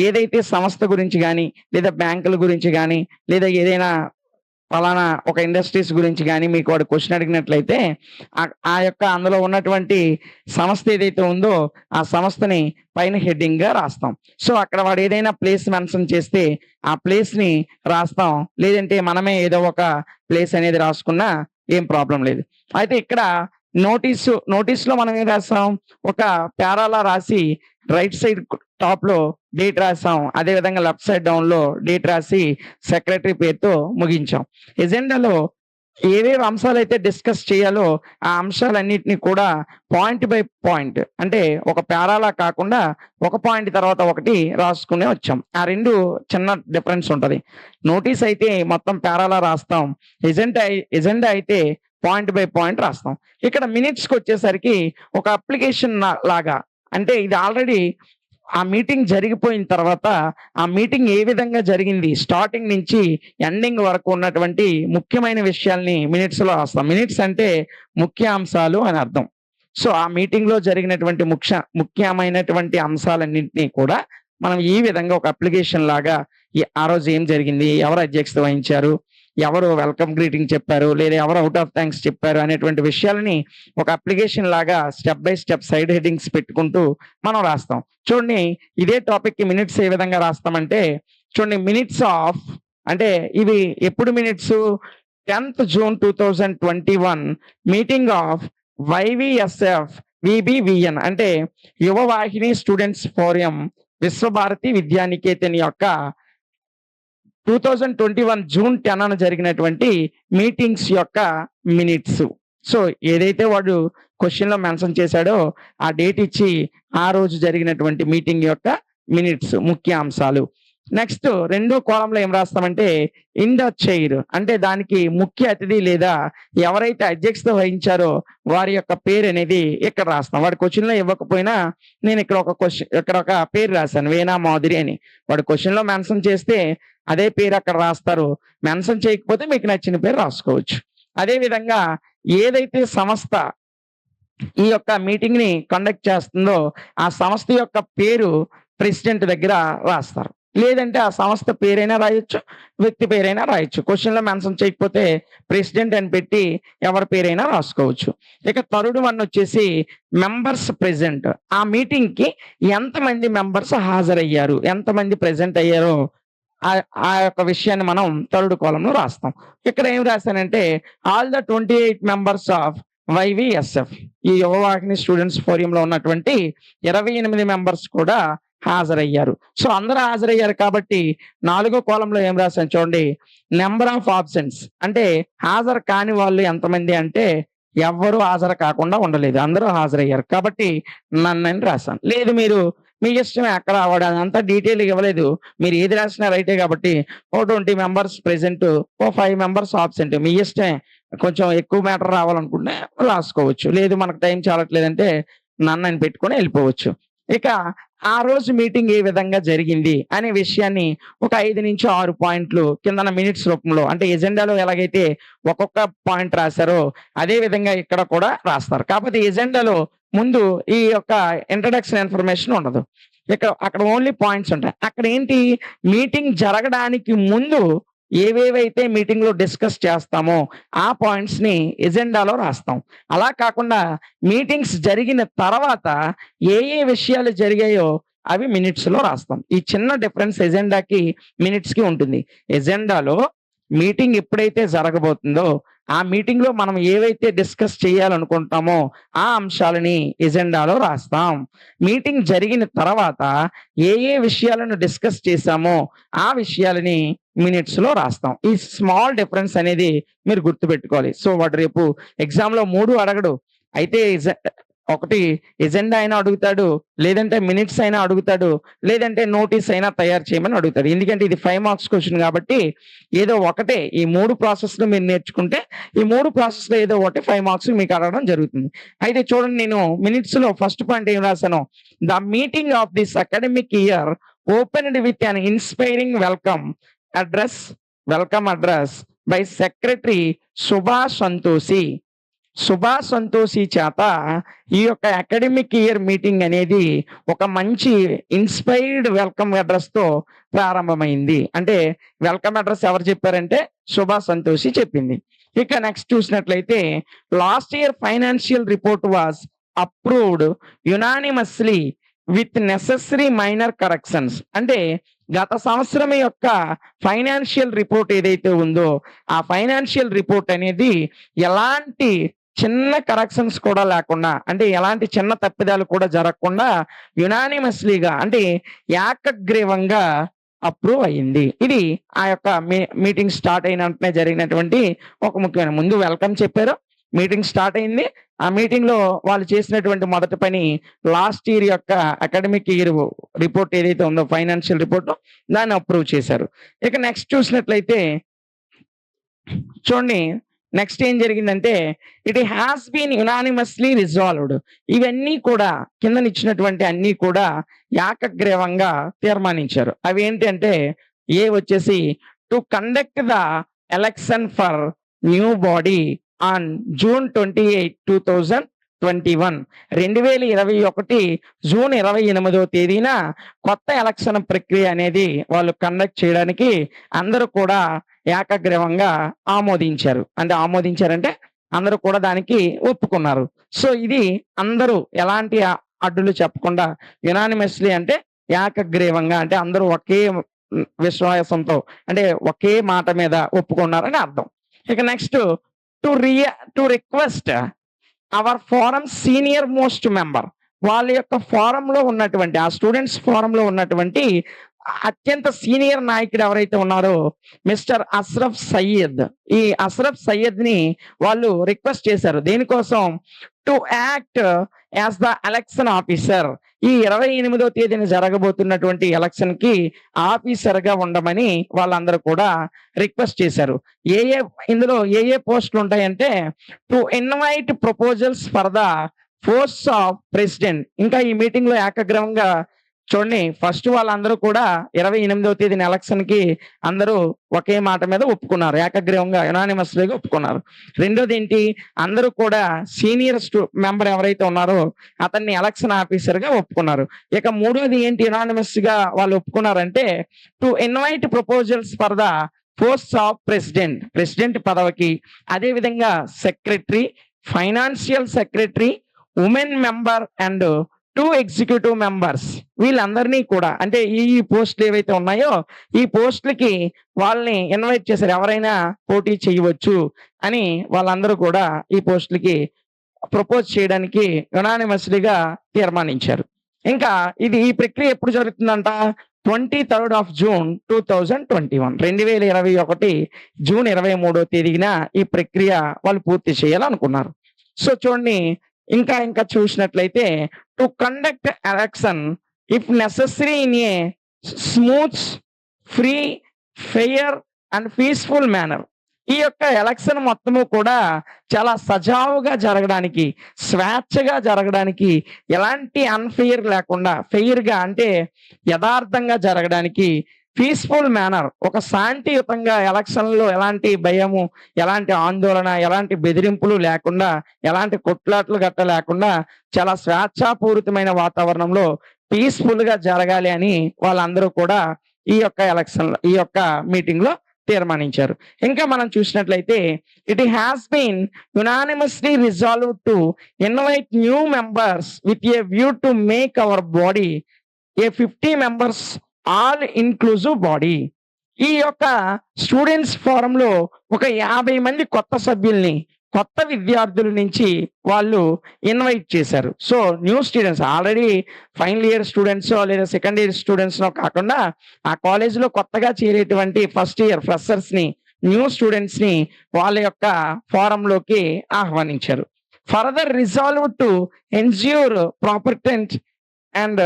ఏదైతే సంస్థ గురించి గాని, లేదా బ్యాంకుల గురించి గాని, లేదా ఏదైనా పలానా ఒక ఇండస్ట్రీస్ గురించి గాని మీకు వాడు క్వెషన్ అడిగినట్లయితే ఆ యొక్క అందులో ఉన్నటువంటి సంస్థ ఏదైతే ఉందో ఆ సంస్థని పైన హెడ్డింగ్‌గా రాస్తాం. సో అక్కడ వాడు ఏదైనా ప్లేస్ మెన్షన్ చేస్తే ఆ ప్లేస్‌ని రాస్తాం. లేదంటే మనమే ఏదో ఒక ప్లేస్ అనేది రాసుకున్నా ఏం ప్రాబ్లమ్ లేదు. అయితే ఇక్కడ నోటీస్‌లో మనం ఏం రాస్తాం? ఒక పారాలా రాసి రైట్ సైడ్ టాప్‌లో డేట్ రాసాం. అదే విధంగా లెఫ్ట్ సైడ్ డౌన్‌లో డేట్ రాసి సెక్రటరీ పేరుతో ముగించాం. ఎజెండాలో ఏవేవి అంశాలైతే డిస్కస్ చేయాలో ఆ అంశాలన్నిటిని కూడా పాయింట్ బై పాయింట్, అంటే ఒక పారాలా కాకుండా ఒక పాయింట్ తర్వాత ఒకటి రాసుకునే వచ్చాం. ఆ 2 చిన్న డిఫరెన్స్ ఉంటది. నోటీస్ అయితే మొత్తం పారాలా రాస్తాం. ఎజెండా అయితే పాయింట్ బై పాయింట్ రాస్తాం. ఇక్కడ మినిట్స్‌కొచ్చేసరికి ఒక అప్లికేషన్ లాగా, అంటే ఇది ఆల్రెడీ ఆ మీటింగ్ జరిగిపోయిన తర్వాత ఆ మీటింగ్ ఏ విధంగా జరిగింది, స్టార్టింగ్ నుంచి ఎండింగ్ వరకు ఉన్నటువంటి ముఖ్యమైన విషయాల్ని మినిట్స్‌లో రాస్తాం. మినిట్స్ అంటే ముఖ్యాంశాలు అని అర్థం. సో ఆ మీటింగ్‌లో జరిగినటువంటి ముఖ్యమైనటువంటి అంశాలన్నింటినీ కూడా మనం ఈ విధంగా ఒక అప్లికేషన్ లాగా ఆ రోజు ఏం జరిగింది, ఎవరు అధ్యక్షత వహించారు, ఎవరు వెల్కమ్ గ్రీటింగ్ చెప్పారు, లేదా ఎవరు ఔట్ ఆఫ్ థాంక్స్ చెప్పారు అనేటువంటి విషయాలని ఒక అప్లికేషన్ లాగా step by step side headings పెట్టుకుంటూ మనం రాస్తాం. చూడండి ఇదే టాపిక్‌కి మినిట్స్ ఏ విధంగా రాస్తామంటే చూడండి, మినిట్స్ ఆఫ్ అంటే ఇవి ఎప్పుడు minutes? 10th June 2021 meeting of YVSF VBVN అంటే యువవాహిని స్టూడెంట్స్ ఫోరం విశ్వభారతి విద్యానికేతన్ యొక్క 2021 జూన్ 10న జరిగినటువంటి మీటింగ్స్ యొక్క మినిట్స్. సో ఏదైతే వాడు క్వెషన్‌లో మెన్షన్ చేశాడో ఆ డేట్ ఇచ్చి ఆ రోజు జరిగినటువంటి మీటింగ్ యొక్క మినిట్స్ ముఖ్యాంశాలు. నెక్స్ట్ రెండో కాలమ్‌లో ఏం రాస్తామంటే ఇన్ ద చైర్ అంటే దానికి ముఖ్య అతిథి లేదా ఎవరైతే అధ్యక్షత వహించారో వారి యొక్క పేరు అనేది ఇక్కడ రాస్తాం. వాడు క్వెషన్‌లో ఇవ్వకపోయినా నేను ఇక్కడ ఒక పేరు రాశాను వీణా మాధురి అని. వాడు క్వెషన్‌లో మెన్షన్ చేస్తే అదే పేరు అక్కడ రాస్తారు. మెన్షన్ చేయకపోతే మీకు నచ్చిన పేరు రాసుకోవచ్చు. అదే విధంగా ఏదైతే సంస్థ ఈ యొక్క మీటింగ్‌ని కండక్ట్ చేస్తుందో ఆ సంస్థ యొక్క పేరు ప్రెసిడెంట్ దగ్గర రాస్తారు. లేదంటే ఆ సంస్థ పేరైనా రాయొచ్చు, వ్యక్తి పేరైనా రాయొచ్చు. క్వెషన్‌లో మెన్షన్ చేయకపోతే ప్రెసిడెంట్ అని పెట్టి ఎవరి పేరైనా రాసుకోవచ్చు. ఇక థర్డ్ వన్ వచ్చేసి మెంబర్స్ ప్రెజెంట్. ఆ మీటింగ్‌కి ఎంతమంది మెంబర్స్ హాజరయ్యారు, ఎంతమంది ప్రెజెంట్ అయ్యారో ఆ యొక్క విషయాన్ని మనం థర్డ్ కాలమ్‌లో రాస్తాం. ఇక్కడ ఏం రాశానంటే ఆల్ ద 28 మెంబర్స్ ఆఫ్ వైవీఎస్ఎఫ్ ఈ యువవాహిని స్టూడెంట్స్ ఫోరంలో ఉన్నటువంటి 28 మెంబర్స్ కూడా హాజరయ్యారు. సో అందరూ హాజరయ్యారు కాబట్టి నాలుగో కాలమ్‌లో ఏం రాశాను చూడండి. నంబర్ ఆఫ్ ఆబ్సెంట్స్ అంటే హాజరు కాని వాళ్ళు ఎంతమంది అంటే ఎవ్వరు హాజరు కాకుండా ఉండలేదు. అందరూ హాజరయ్యారు. కాబట్టి నన్నని రాశాను. లేదు మీరు మీ ఇష్టమే అక్కడ వాడు అదంతా డీటెయిల్‌గా ఇవ్వలేదు. మీరు ఏది రాసినా రైటే కాబట్టి ఓ 20 మెంబర్స్ ప్రెజెంట్, ఓ 5 మెంబర్స్ ఆబ్సెంట్ మీ ఇష్టమే. కొంచెం ఎక్కువ మ్యాటర్ రావాలనుకుంటే రాసుకోవచ్చు. లేదు మనకు టైం చాలట్లేదంటే నన్నని పెట్టుకొని వెళ్ళిపోవచ్చు. ఇక ఆ రోజు మీటింగ్ ఏ విధంగా జరిగింది అనే విషయాన్ని ఒక 5-6 పాయింట్లు కిందన మినిట్స్ రూపంలో అంటే ఎజెండాలో ఎలాగైతే ఒక్కొక్క పాయింట్ రాశారో అదే విధంగా ఇక్కడ కూడా రాస్తారు. కాకపోతే ఎజెండాలో ముందు ఈ యొక్క ఇంట్రడక్షన్ ఇన్ఫర్మేషన్ ఉండదు. అక్కడ ఓన్లీ పాయింట్స్ ఉంటాయి. అక్కడ ఏంటి మీటింగ్ జరగడానికి ముందు ఏవేవైతే మీటింగ్‌లో డిస్కస్ చేస్తామో ఆ పాయింట్స్‌ని ఎజెండాలో రాస్తాం. అలా కాకుండా మీటింగ్స్ జరిగిన తర్వాత ఏ విషయాలు జరిగాయో అవి మినిట్స్‌లో రాస్తాం. ఈ చిన్న డిఫరెన్స్ ఎజెండాకి, మినిట్స్‌కి ఉంటుంది. ఎజెండాలో మీటింగ్ ఎప్పుడైతే జరగబోతుందో ఆ మీటింగ్‌లో మనం ఏవైతే డిస్కస్ చేయాలనుకుంటామో ఆ అంశాలని ఎజెండాలో రాస్తాం. మీటింగ్ జరిగిన తర్వాత ఏ విషయాలను డిస్కస్ చేశామో ఆ విషయాలని మినిట్స్‌లో రాస్తాం. ఈ స్మాల్ డిఫరెన్స్ అనేది మీరు గుర్తుపెట్టుకోవాలి. సో వాడు రేపు ఎగ్జామ్‌లో 3 అడగడు. అయితే ఒకటి ఎజెండా అయినా అడుగుతాడు, లేదంటే మినిట్స్ అయినా అడుగుతాడు, లేదంటే నోటీస్ అయినా తయారు చేయమని అడుగుతాడు. ఎందుకంటే ఇది 5 మార్క్స్ క్వెషన్ కాబట్టి ఏదో ఒకటే ఈ 3 ప్రాసెస్‌లు మీరు నేర్చుకుంటే ఈ 3 ప్రాసెస్‌లో ఏదో ఒకటి 5 మార్క్స్ మీకు అడగడం జరుగుతుంది. అయితే చూడండి నేను మినిట్స్‌లో ఫస్ట్ పాయింట్ ఏం రాశాను. The meeting of this academic year opened with an inspiring welcome address by secretary Subhash Santoshi. Subhash Santoshi చేత ఈ యొక్క అకాడమిక్ ఇయర్ మీటింగ్ అనేది ఒక మంచి ఇన్స్పైర్డ్ వెల్కమ్ అడ్రస్ తో ప్రారంభమైంది. అంటే వెల్కమ్ అడ్రస్ ఎవరు చెప్పారంటే సుభాష్ సంతోషి చెప్పింది. ఇక నెక్స్ట్ చూసినట్లయితే last year financial report was approved unanimously with necessary minor corrections. అంటే గత సంవత్సరం యొక్క ఫైనాన్షియల్ రిపోర్ట్ ఏదైతే ఉందో ఆ ఫైనాన్షియల్ రిపోర్ట్ అనేది ఎలాంటి చిన్న కరెక్షన్స్ కూడా లేకుండా అంటే ఎలాంటి చిన్న తప్పిదాలు కూడా జరగకుండా యునానిమస్లీగా అంటే ఏకగ్రీవంగా అప్రూవ్ అయ్యింది. ఇది ఆ యొక్క మీటింగ్ స్టార్ట్ అయిన వెంటనే జరిగినటువంటి ఒక ముఖ్యమైన ముందు వెల్కమ్ చెప్పారు. మీటింగ్ స్టార్ట్ అయింది. ఆ మీటింగ్ లో వాళ్ళు చేసినటువంటి మొదటి పని లాస్ట్ ఇయర్ యొక్క అకాడమిక్ ఇయర్ రిపోర్ట్ ఏదైతే ఉందో ఫైనాన్షియల్ రిపోర్ట్ దాన్ని అప్రూవ్ చేశారు. ఇక నెక్స్ట్ చూసినట్లయితే చూడండి నెక్స్ట్ ఏం జరిగిందంటే it has been unanimously resolved. ఇవన్నీ కూడా కింద ఇచ్చినటువంటి అన్ని కూడా ఏకగ్రీవంగా తీర్మానించారు. అవి ఏంటంటే ఏ వచ్చేసి to conduct the election for new body on June 28, 2021 2021 June 28వ తేదీన కొత్త ఎలక్షన్ ప్రక్రియ అనేది వాళ్ళు కండక్ట్ చేయడానికి అందరూ కూడా ఏకగ్రీవంగా ఆమోదించారు. అంటే ఆమోదించారంటే అందరూ కూడా దానికి ఒప్పుకున్నారు. సో ఇది అందరూ ఎలాంటి అడ్డులు చెప్పకుండా యునానిమస్లీ అంటే ఏకగ్రీవంగా అంటే అందరూ ఒకే విశ్వాసంతో అంటే ఒకే మాట మీద ఒప్పుకున్నారని అర్థం. ఇక next to request our forum senior most member, వాళ్ళ యొక్క ఫోరంలో ఉన్నటువంటి ఆ స్టూడెంట్స్ ఫోరంలో ఉన్నటువంటి అత్యంత సీనియర్ నాయకుడు ఎవరైతే ఉన్నారో మిస్టర్ అస్రఫ్ సయ్యద్, ఈ అస్రఫ్ సయ్యద్ ని వాళ్ళు రిక్వెస్ట్ చేశారు. దేనికోసం? To act as the election officer, ఈ 28వ తేదీన జరగబోతున్నటువంటి ఎలక్షన్ కి ఆఫీసర్ గా ఉండమని వాళ్ళందరూ కూడా రిక్వెస్ట్ చేశారు. ఇందులో ఏ పోస్టులు ఉంటాయంటే to invite proposals for the post of president. ఇంకా ఈ మీటింగ్ లో ఏకగ్రీవంగా చూడండి, ఫస్ట్ వాళ్ళందరూ కూడా 28వ తేదీన ఎలక్షన్ కి అందరూ ఒకే మాట మీద ఒప్పుకున్నారు, ఏకగ్రీవంగా యునానిమస్లీగా ఒప్పుకున్నారు. రెండోది ఏంటి? అందరూ కూడా సీనియర్ మెంబర్ ఎవరైతే ఉన్నారో అతన్ని ఎలక్షన్ ఆఫీసర్ గా ఒప్పుకున్నారు. ఇక మూడోది ఏంటి యునానిమస్ గా వాళ్ళు ఒప్పుకున్నారంటే to invite proposals for the post of president, president పదవికి, అదే విధంగా secretary, financial secretary, women member and 2 executive members, వీళ్ళందరినీ కూడా అంటే ఈ పోస్టులు ఏవైతే ఉన్నాయో ఈ పోస్టులకి వాళ్ళని ఇన్వైట్ చేశారు. ఎవరైనా పోటీ చేయవచ్చు అని వాళ్ళందరూ కూడా ఈ పోస్టులకి ప్రపోజ్ చేయడానికి యునానిమస్లీగా తీర్మానించారు. ఇంకా ఈ ప్రక్రియ ఎప్పుడు జరుగుతుందంట? 23rd of June 2021, 2021 జూన్ 23వ తేదీన ఈ ప్రక్రియ వాళ్ళు పూర్తి చేయాలనుకున్నారు. సో చూడండి, ఇంకా చూసినట్లయితే to conduct election if necessary in a smooth, free, fair and peaceful manner. ఈ యొక్క ఎలక్షన్ మొత్తము కూడా చాలా సజావుగా జరగడానికి, స్వేచ్ఛగా జరగడానికి, ఎలాంటి అన్ఫెయిర్ లేకుండా ఫెయిర్ గా అంటే యథార్థంగా జరగడానికి, పీస్ఫుల్ మేనర్ ఒక శాంతియుతంగా ఎలక్షన్లో ఎలాంటి భయము, ఎలాంటి ఆందోళన, ఎలాంటి బెదిరింపులు లేకుండా, ఎలాంటి కొట్లాట్లు గట్ట లేకుండా చాలా స్వేచ్ఛాపూరితమైన వాతావరణంలో పీస్ఫుల్ గా జరగాలి అని వాళ్ళందరూ కూడా ఈ యొక్క మీటింగ్ లో తీర్మానించారు. ఇంకా మనం చూసినట్లయితే it has been unanimously resolved to invite new members with a view to make our body a 50 members all inclusive body. ఈ యొక్క స్టూడెంట్స్ ఫోరంలో ఒక 50 మంది కొత్త సభ్యుల్ని, కొత్త విద్యార్థుల నుంచి వాళ్ళు ఇన్వైట్ చేశారు. So new students, already final year students లేదా సెకండ్ ఇయర్ స్టూడెంట్స్ కాకుండా ఆ కాలేజీలో కొత్తగా చేరేటువంటి ఫస్ట్ ఇయర్ ఫ్రెషర్స్ ని, న్యూ స్టూడెంట్స్ ని వాళ్ళ యొక్క ఫోరంలోకి ఆహ్వానించారు. Further resolve to ensure proportionate and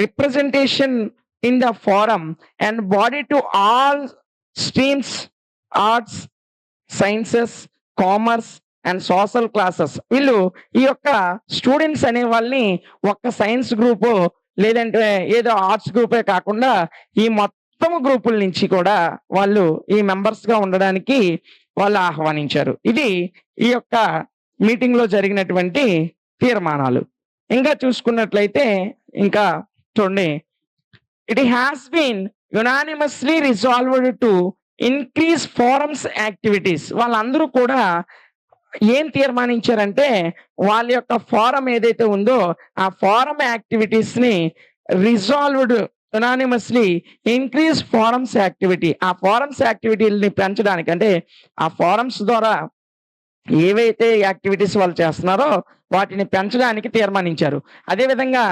representation in the forum and body to all streams, arts, sciences, commerce and social classes. వీళ్ళు ఈ యొక్క స్టూడెంట్స్ అనే వాళ్ళని ఒక్క సైన్స్ గ్రూపు లేదంటే ఏదో ఆర్ట్స్ గ్రూపే కాకుండా ఈ మొత్తం గ్రూపుల నుంచి కూడా వాళ్ళు ఈ మెంబర్స్ గా ఉండడానికి వాళ్ళు ఆహ్వానించారు. ఇది ఈ యొక్క మీటింగ్ లో జరిగినటువంటి తీర్మానాలు. ఇంకా చూసుకున్నట్లయితే ఇంకా చూడండి, it has been unanimously resolved to increase forums activities. వాళ్ళందరూ కూడా ఏం తీర్మానించారంటే వాళ్ళ యొక్క ఫోరం ఏదైతే ఉందో ఆ ఫోరం యాక్టివిటీస్ ని resolved unanimously increase forums activity, ఆ ఫోరమ్స్ యాక్టివిటీని పెంచడానికి, అంటే ఆ ఫోరమ్స్ ద్వారా ఏవైతే యాక్టివిటీస్ వాళ్ళు చేస్తున్నారో వాటిని పెంచడానికి తీర్మానించారు. అదేవిధంగా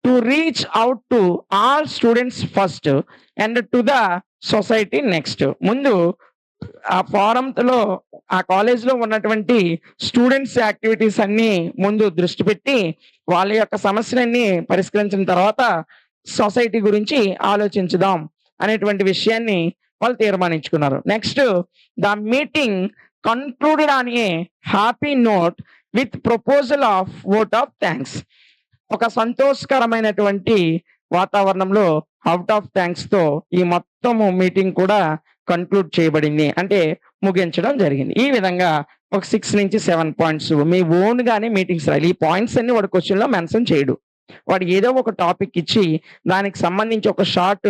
to reach out to all students first and to the society next. ముందు ఆ ఫోరంలో ఆ కాలేజ్ లో ఉన్నటువంటి స్టూడెంట్స్ యాక్టివిటీస్ అన్ని ముందు దృష్టి పెట్టి వాళ్ళ యొక్క సమస్యలన్నీ పరిష్కరించిన తర్వాత సొసైటీ గురించి ఆలోచించుదాం అనేటువంటి విషయాన్ని వాళ్ళు తీర్మానించుకున్నారు. Next, the meeting concluded on a happy note with proposal of vote of thanks. ఒక సంతోషకరమైనటువంటి వాతావరణంలో అవుట్ ఆఫ్ థ్యాంక్స్ తో ఈ మొత్తం మీటింగ్ కూడా కన్క్లూడ్ చేయబడింది, అంటే ముగించడం జరిగింది. ఈ విధంగా ఒక 6 నుంచి 7 పాయింట్స్ మీ ఓన్ గానే మీటింగ్స్ రాయాలి. ఈ పాయింట్స్ అన్ని వాడు క్వశ్చన్ లో మెన్షన్ చేయడు. వాడు ఏదో ఒక టాపిక్ ఇచ్చి దానికి సంబంధించి ఒక షార్ట్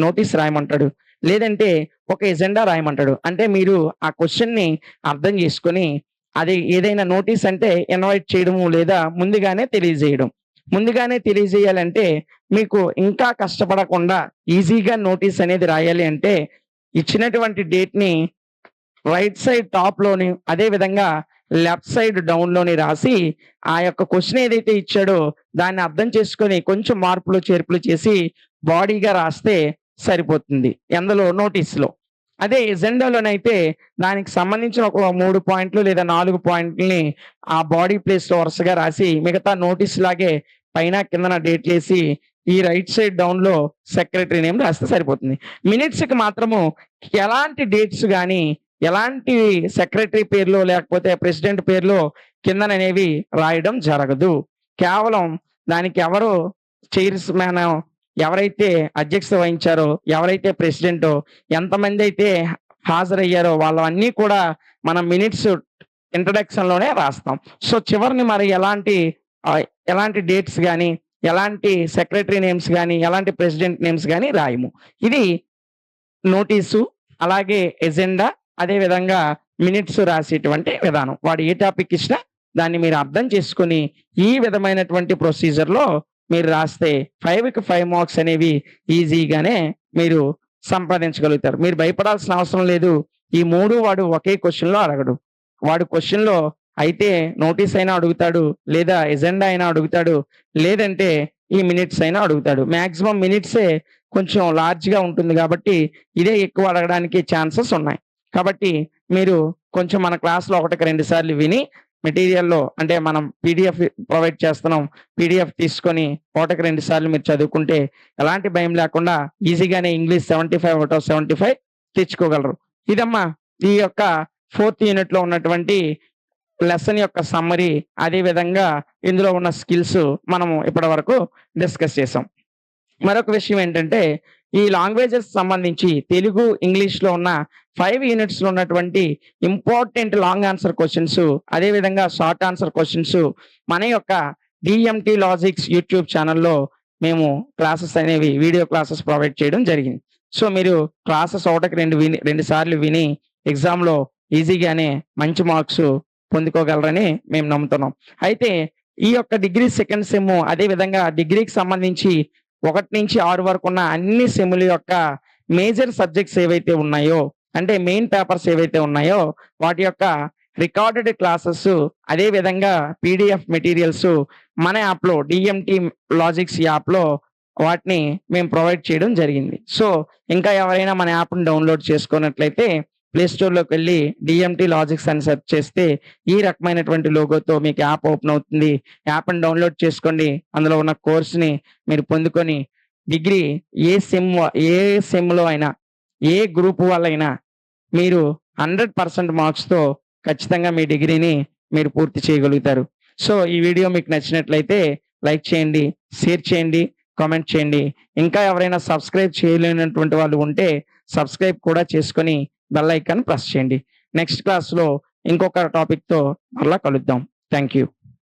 నోటీస్ రాయమంటాడు, లేదంటే ఒక ఎజెండా రాయమంటాడు. అంటే మీరు ఆ క్వశ్చన్ ని అర్థం చేసుకొని అది ఏదైనా నోటీస్ అంటే ఇన్వైట్ చేయడము లేదా ముందుగానే తెలియజేయడం. ముందుగానే తెలియజేయాలంటే మీకు ఇంకా కష్టపడకుండా ఈజీగా నోటీస్ అనేది రాయాలి అంటే ఇచ్చినటువంటి డేట్‌ని రైట్ సైడ్ టాప్‌లోని అదే విధంగా లెఫ్ట్ సైడ్ డౌన్‌లోని రాసి ఆ యొక్క క్వెషన్ ఏదైతే ఇచ్చాడో దాన్ని అర్థం చేసుకొని కొంచెం మార్పులు, చేర్పులు చేసి బాడీగా రాస్తే సరిపోతుంది. ఎందులో నోటీస్‌లో. అదే ఎజెండాలోనైతే దానికి సంబంధించిన ఒక 3 పాయింట్లు లేదా 4 పాయింట్‌లని ఆ బాడీ ప్లేస్‌లో వరుసగా రాసి మిగతా నోటీస్ లాగే పైన, కిందన డేట్‌లేసి ఈ రైట్ సైడ్ డౌన్‌లో సెక్రటరీ నేమ్ రాస్తే సరిపోతుంది. మినిట్స్‌కి మాత్రము ఎలాంటి డేట్స్ గాని, ఎలాంటి సెక్రటరీ పేర్లో లేకపోతే ప్రెసిడెంట్ పేర్లో కిందననేవి రాయడం జరగదు. కేవలం దానికి ఎవరు చైర్స్‌మన్ ఎవరైతే అధ్యక్షత వహించారో, ఎవరైతే ప్రెసిడెంటో, ఎంతమందైతే హాజరయ్యారో వాళ్ళవన్నీ కూడా మనం మినిట్స్ ఇంట్రడక్షన్‌లోనే రాస్తాం. సో, చివరని మరి ఎలాంటి డేట్స్ గాని, ఎలాంటి సెక్రటరీ నేమ్స్ గాని, ఎలాంటి ప్రెసిడెంట్ నేమ్స్ గాని రాయము. ఇది నోటీసు, అలాగే ఎజెండా, అదే విధంగా మినిట్స్ రాసేటువంటి విధానం. వాడు ఏ టాపిక్ ఇచ్చినా దాన్ని మీరు అర్థం చేసుకొని, ఈ విధమైనటువంటి ప్రొసీజర్‌లో మీరు రాస్తే 5కి 5 మార్క్స్ అనేవి ఈజీగానే మీరు సంపాదించగలుగుతారు. మీరు భయపడాల్సిన అవసరం లేదు. ఈ 3 వాడు ఒకే క్వెషన్‌లో అడగడు. వాడు క్వెషన్‌లో అయితే నోటీస్ అయినా అడుగుతాడు, లేదా ఎజెండా అయినా అడుగుతాడు, లేదంటే ఈ మినిట్స్ అయినా అడుగుతాడు. మాక్సిమం మినిట్సే కొంచెం లార్జ్‌గా ఉంటుంది కాబట్టి, ఇదే ఎక్కువ అడగడానికి ఛాన్సెస్ ఉన్నాయి. కాబట్టి మీరు కొంచెం మన క్లాస్‌లో ఒకటికి 2 సార్లు విని మెటీరియల్‌లో అంటే మనం పీడీఎఫ్ ప్రొవైడ్ చేస్తున్నాం. పీడీఎఫ్ తీసుకొని ఒకటికి 2 సార్లు మీరు చదువుకుంటే ఎలాంటి భయం లేకుండా ఈజీగానే ఇంగ్లీష్ 75 ఔట్ ఆఫ్ 75 తెచ్చుకోగలరు. ఇదమ్మా ఈ యొక్క 4థ్ యూనిట్‌లో ఉన్నటువంటి లెసన్ యొక్క సమ్మరీ. అదే విధంగా ఇందులో ఉన్న స్కిల్స్ మనము ఇప్పటివరకు డిస్కస్ చేసాం. మరొక విషయం ఏంటంటే, ఈ లాంగ్వేజెస్ సంబంధించి తెలుగు, ఇంగ్లీష్‌లో ఉన్న 5 యూనిట్స్‌లో ఉన్నటువంటి ఇంపార్టెంట్ లాంగ్ ఆన్సర్ క్వెషన్స్, అదే విధంగా షార్ట్ ఆన్సర్ క్వెషన్స్ మన యొక్క డీఎంటీ లాజిక్స్ యూట్యూబ్ ఛానెల్‌లో మేము క్లాసెస్ అనేవి వీడియో క్లాసెస్ ప్రొవైడ్ చేయడం జరిగింది. సో, మీరు క్లాసెస్ ఒకటికి 2 సార్లు విని ఎగ్జామ్‌లో ఈజీగానే మంచి మార్క్స్ పొందుకోగలరని మేము నమ్ముతున్నాం. అయితే ఈ యొక్క డిగ్రీ సెకండ్ సెమ్ అదే విధంగా డిగ్రీకి సంబంధించి 1-6 వరకు ఉన్న అన్ని సెమ్‌ల యొక్క మేజర్ సబ్జెక్ట్స్ ఏవైతే ఉన్నాయో, అంటే మెయిన్ పేపర్స్ ఏవైతే ఉన్నాయో వాటి యొక్క రికార్డెడ్ క్లాసెస్, అదే విధంగా పీడీఎఫ్ మెటీరియల్స్ మన యాప్‌లో డీఎంటీ లాజిక్స్ యాప్‌లో వాటిని మేము ప్రొవైడ్ చేయడం జరిగింది. సో, ఇంకా ఎవరైనా మన యాప్‌ని డౌన్‌లోడ్ చేసుకున్నట్లయితే ప్లే స్టోర్‌లోకి వెళ్లి డీఎంటీ లాజిక్స్ అని సెర్చ్ చేస్తే ఈ రకమైనటువంటి లోగోతో మీకు యాప్ ఓపెన్ అవుతుంది. యాప్‌ని డౌన్‌లోడ్ చేసుకోండి. అందులో ఉన్న కోర్స్‌ని మీరు పొందుకొని డిగ్రీ ఏ సెమ్‌లో అయినా, ఏ గ్రూప్ వాళ్ళైనా మీరు 100% మార్క్స్‌తో ఖచ్చితంగా మీ డిగ్రీని మీరు పూర్తి చేయగలుగుతారు. సో, ఈ వీడియో మీకు నచ్చినట్లయితే లైక్ చేయండి, షేర్ చేయండి, కామెంట్ చేయండి. ఇంకా ఎవరైనా సబ్స్క్రైబ్ చేయలేనటువంటి వాళ్ళు ఉంటే సబ్స్క్రైబ్ కూడా చేసుకొని బెల్ ఐకాన్ ప్రెస్ చేయండి. నెక్స్ట్ క్లాస్‌లో ఇంకొక టాపిక్‌తో మరలా కలుద్దాం. Thank you.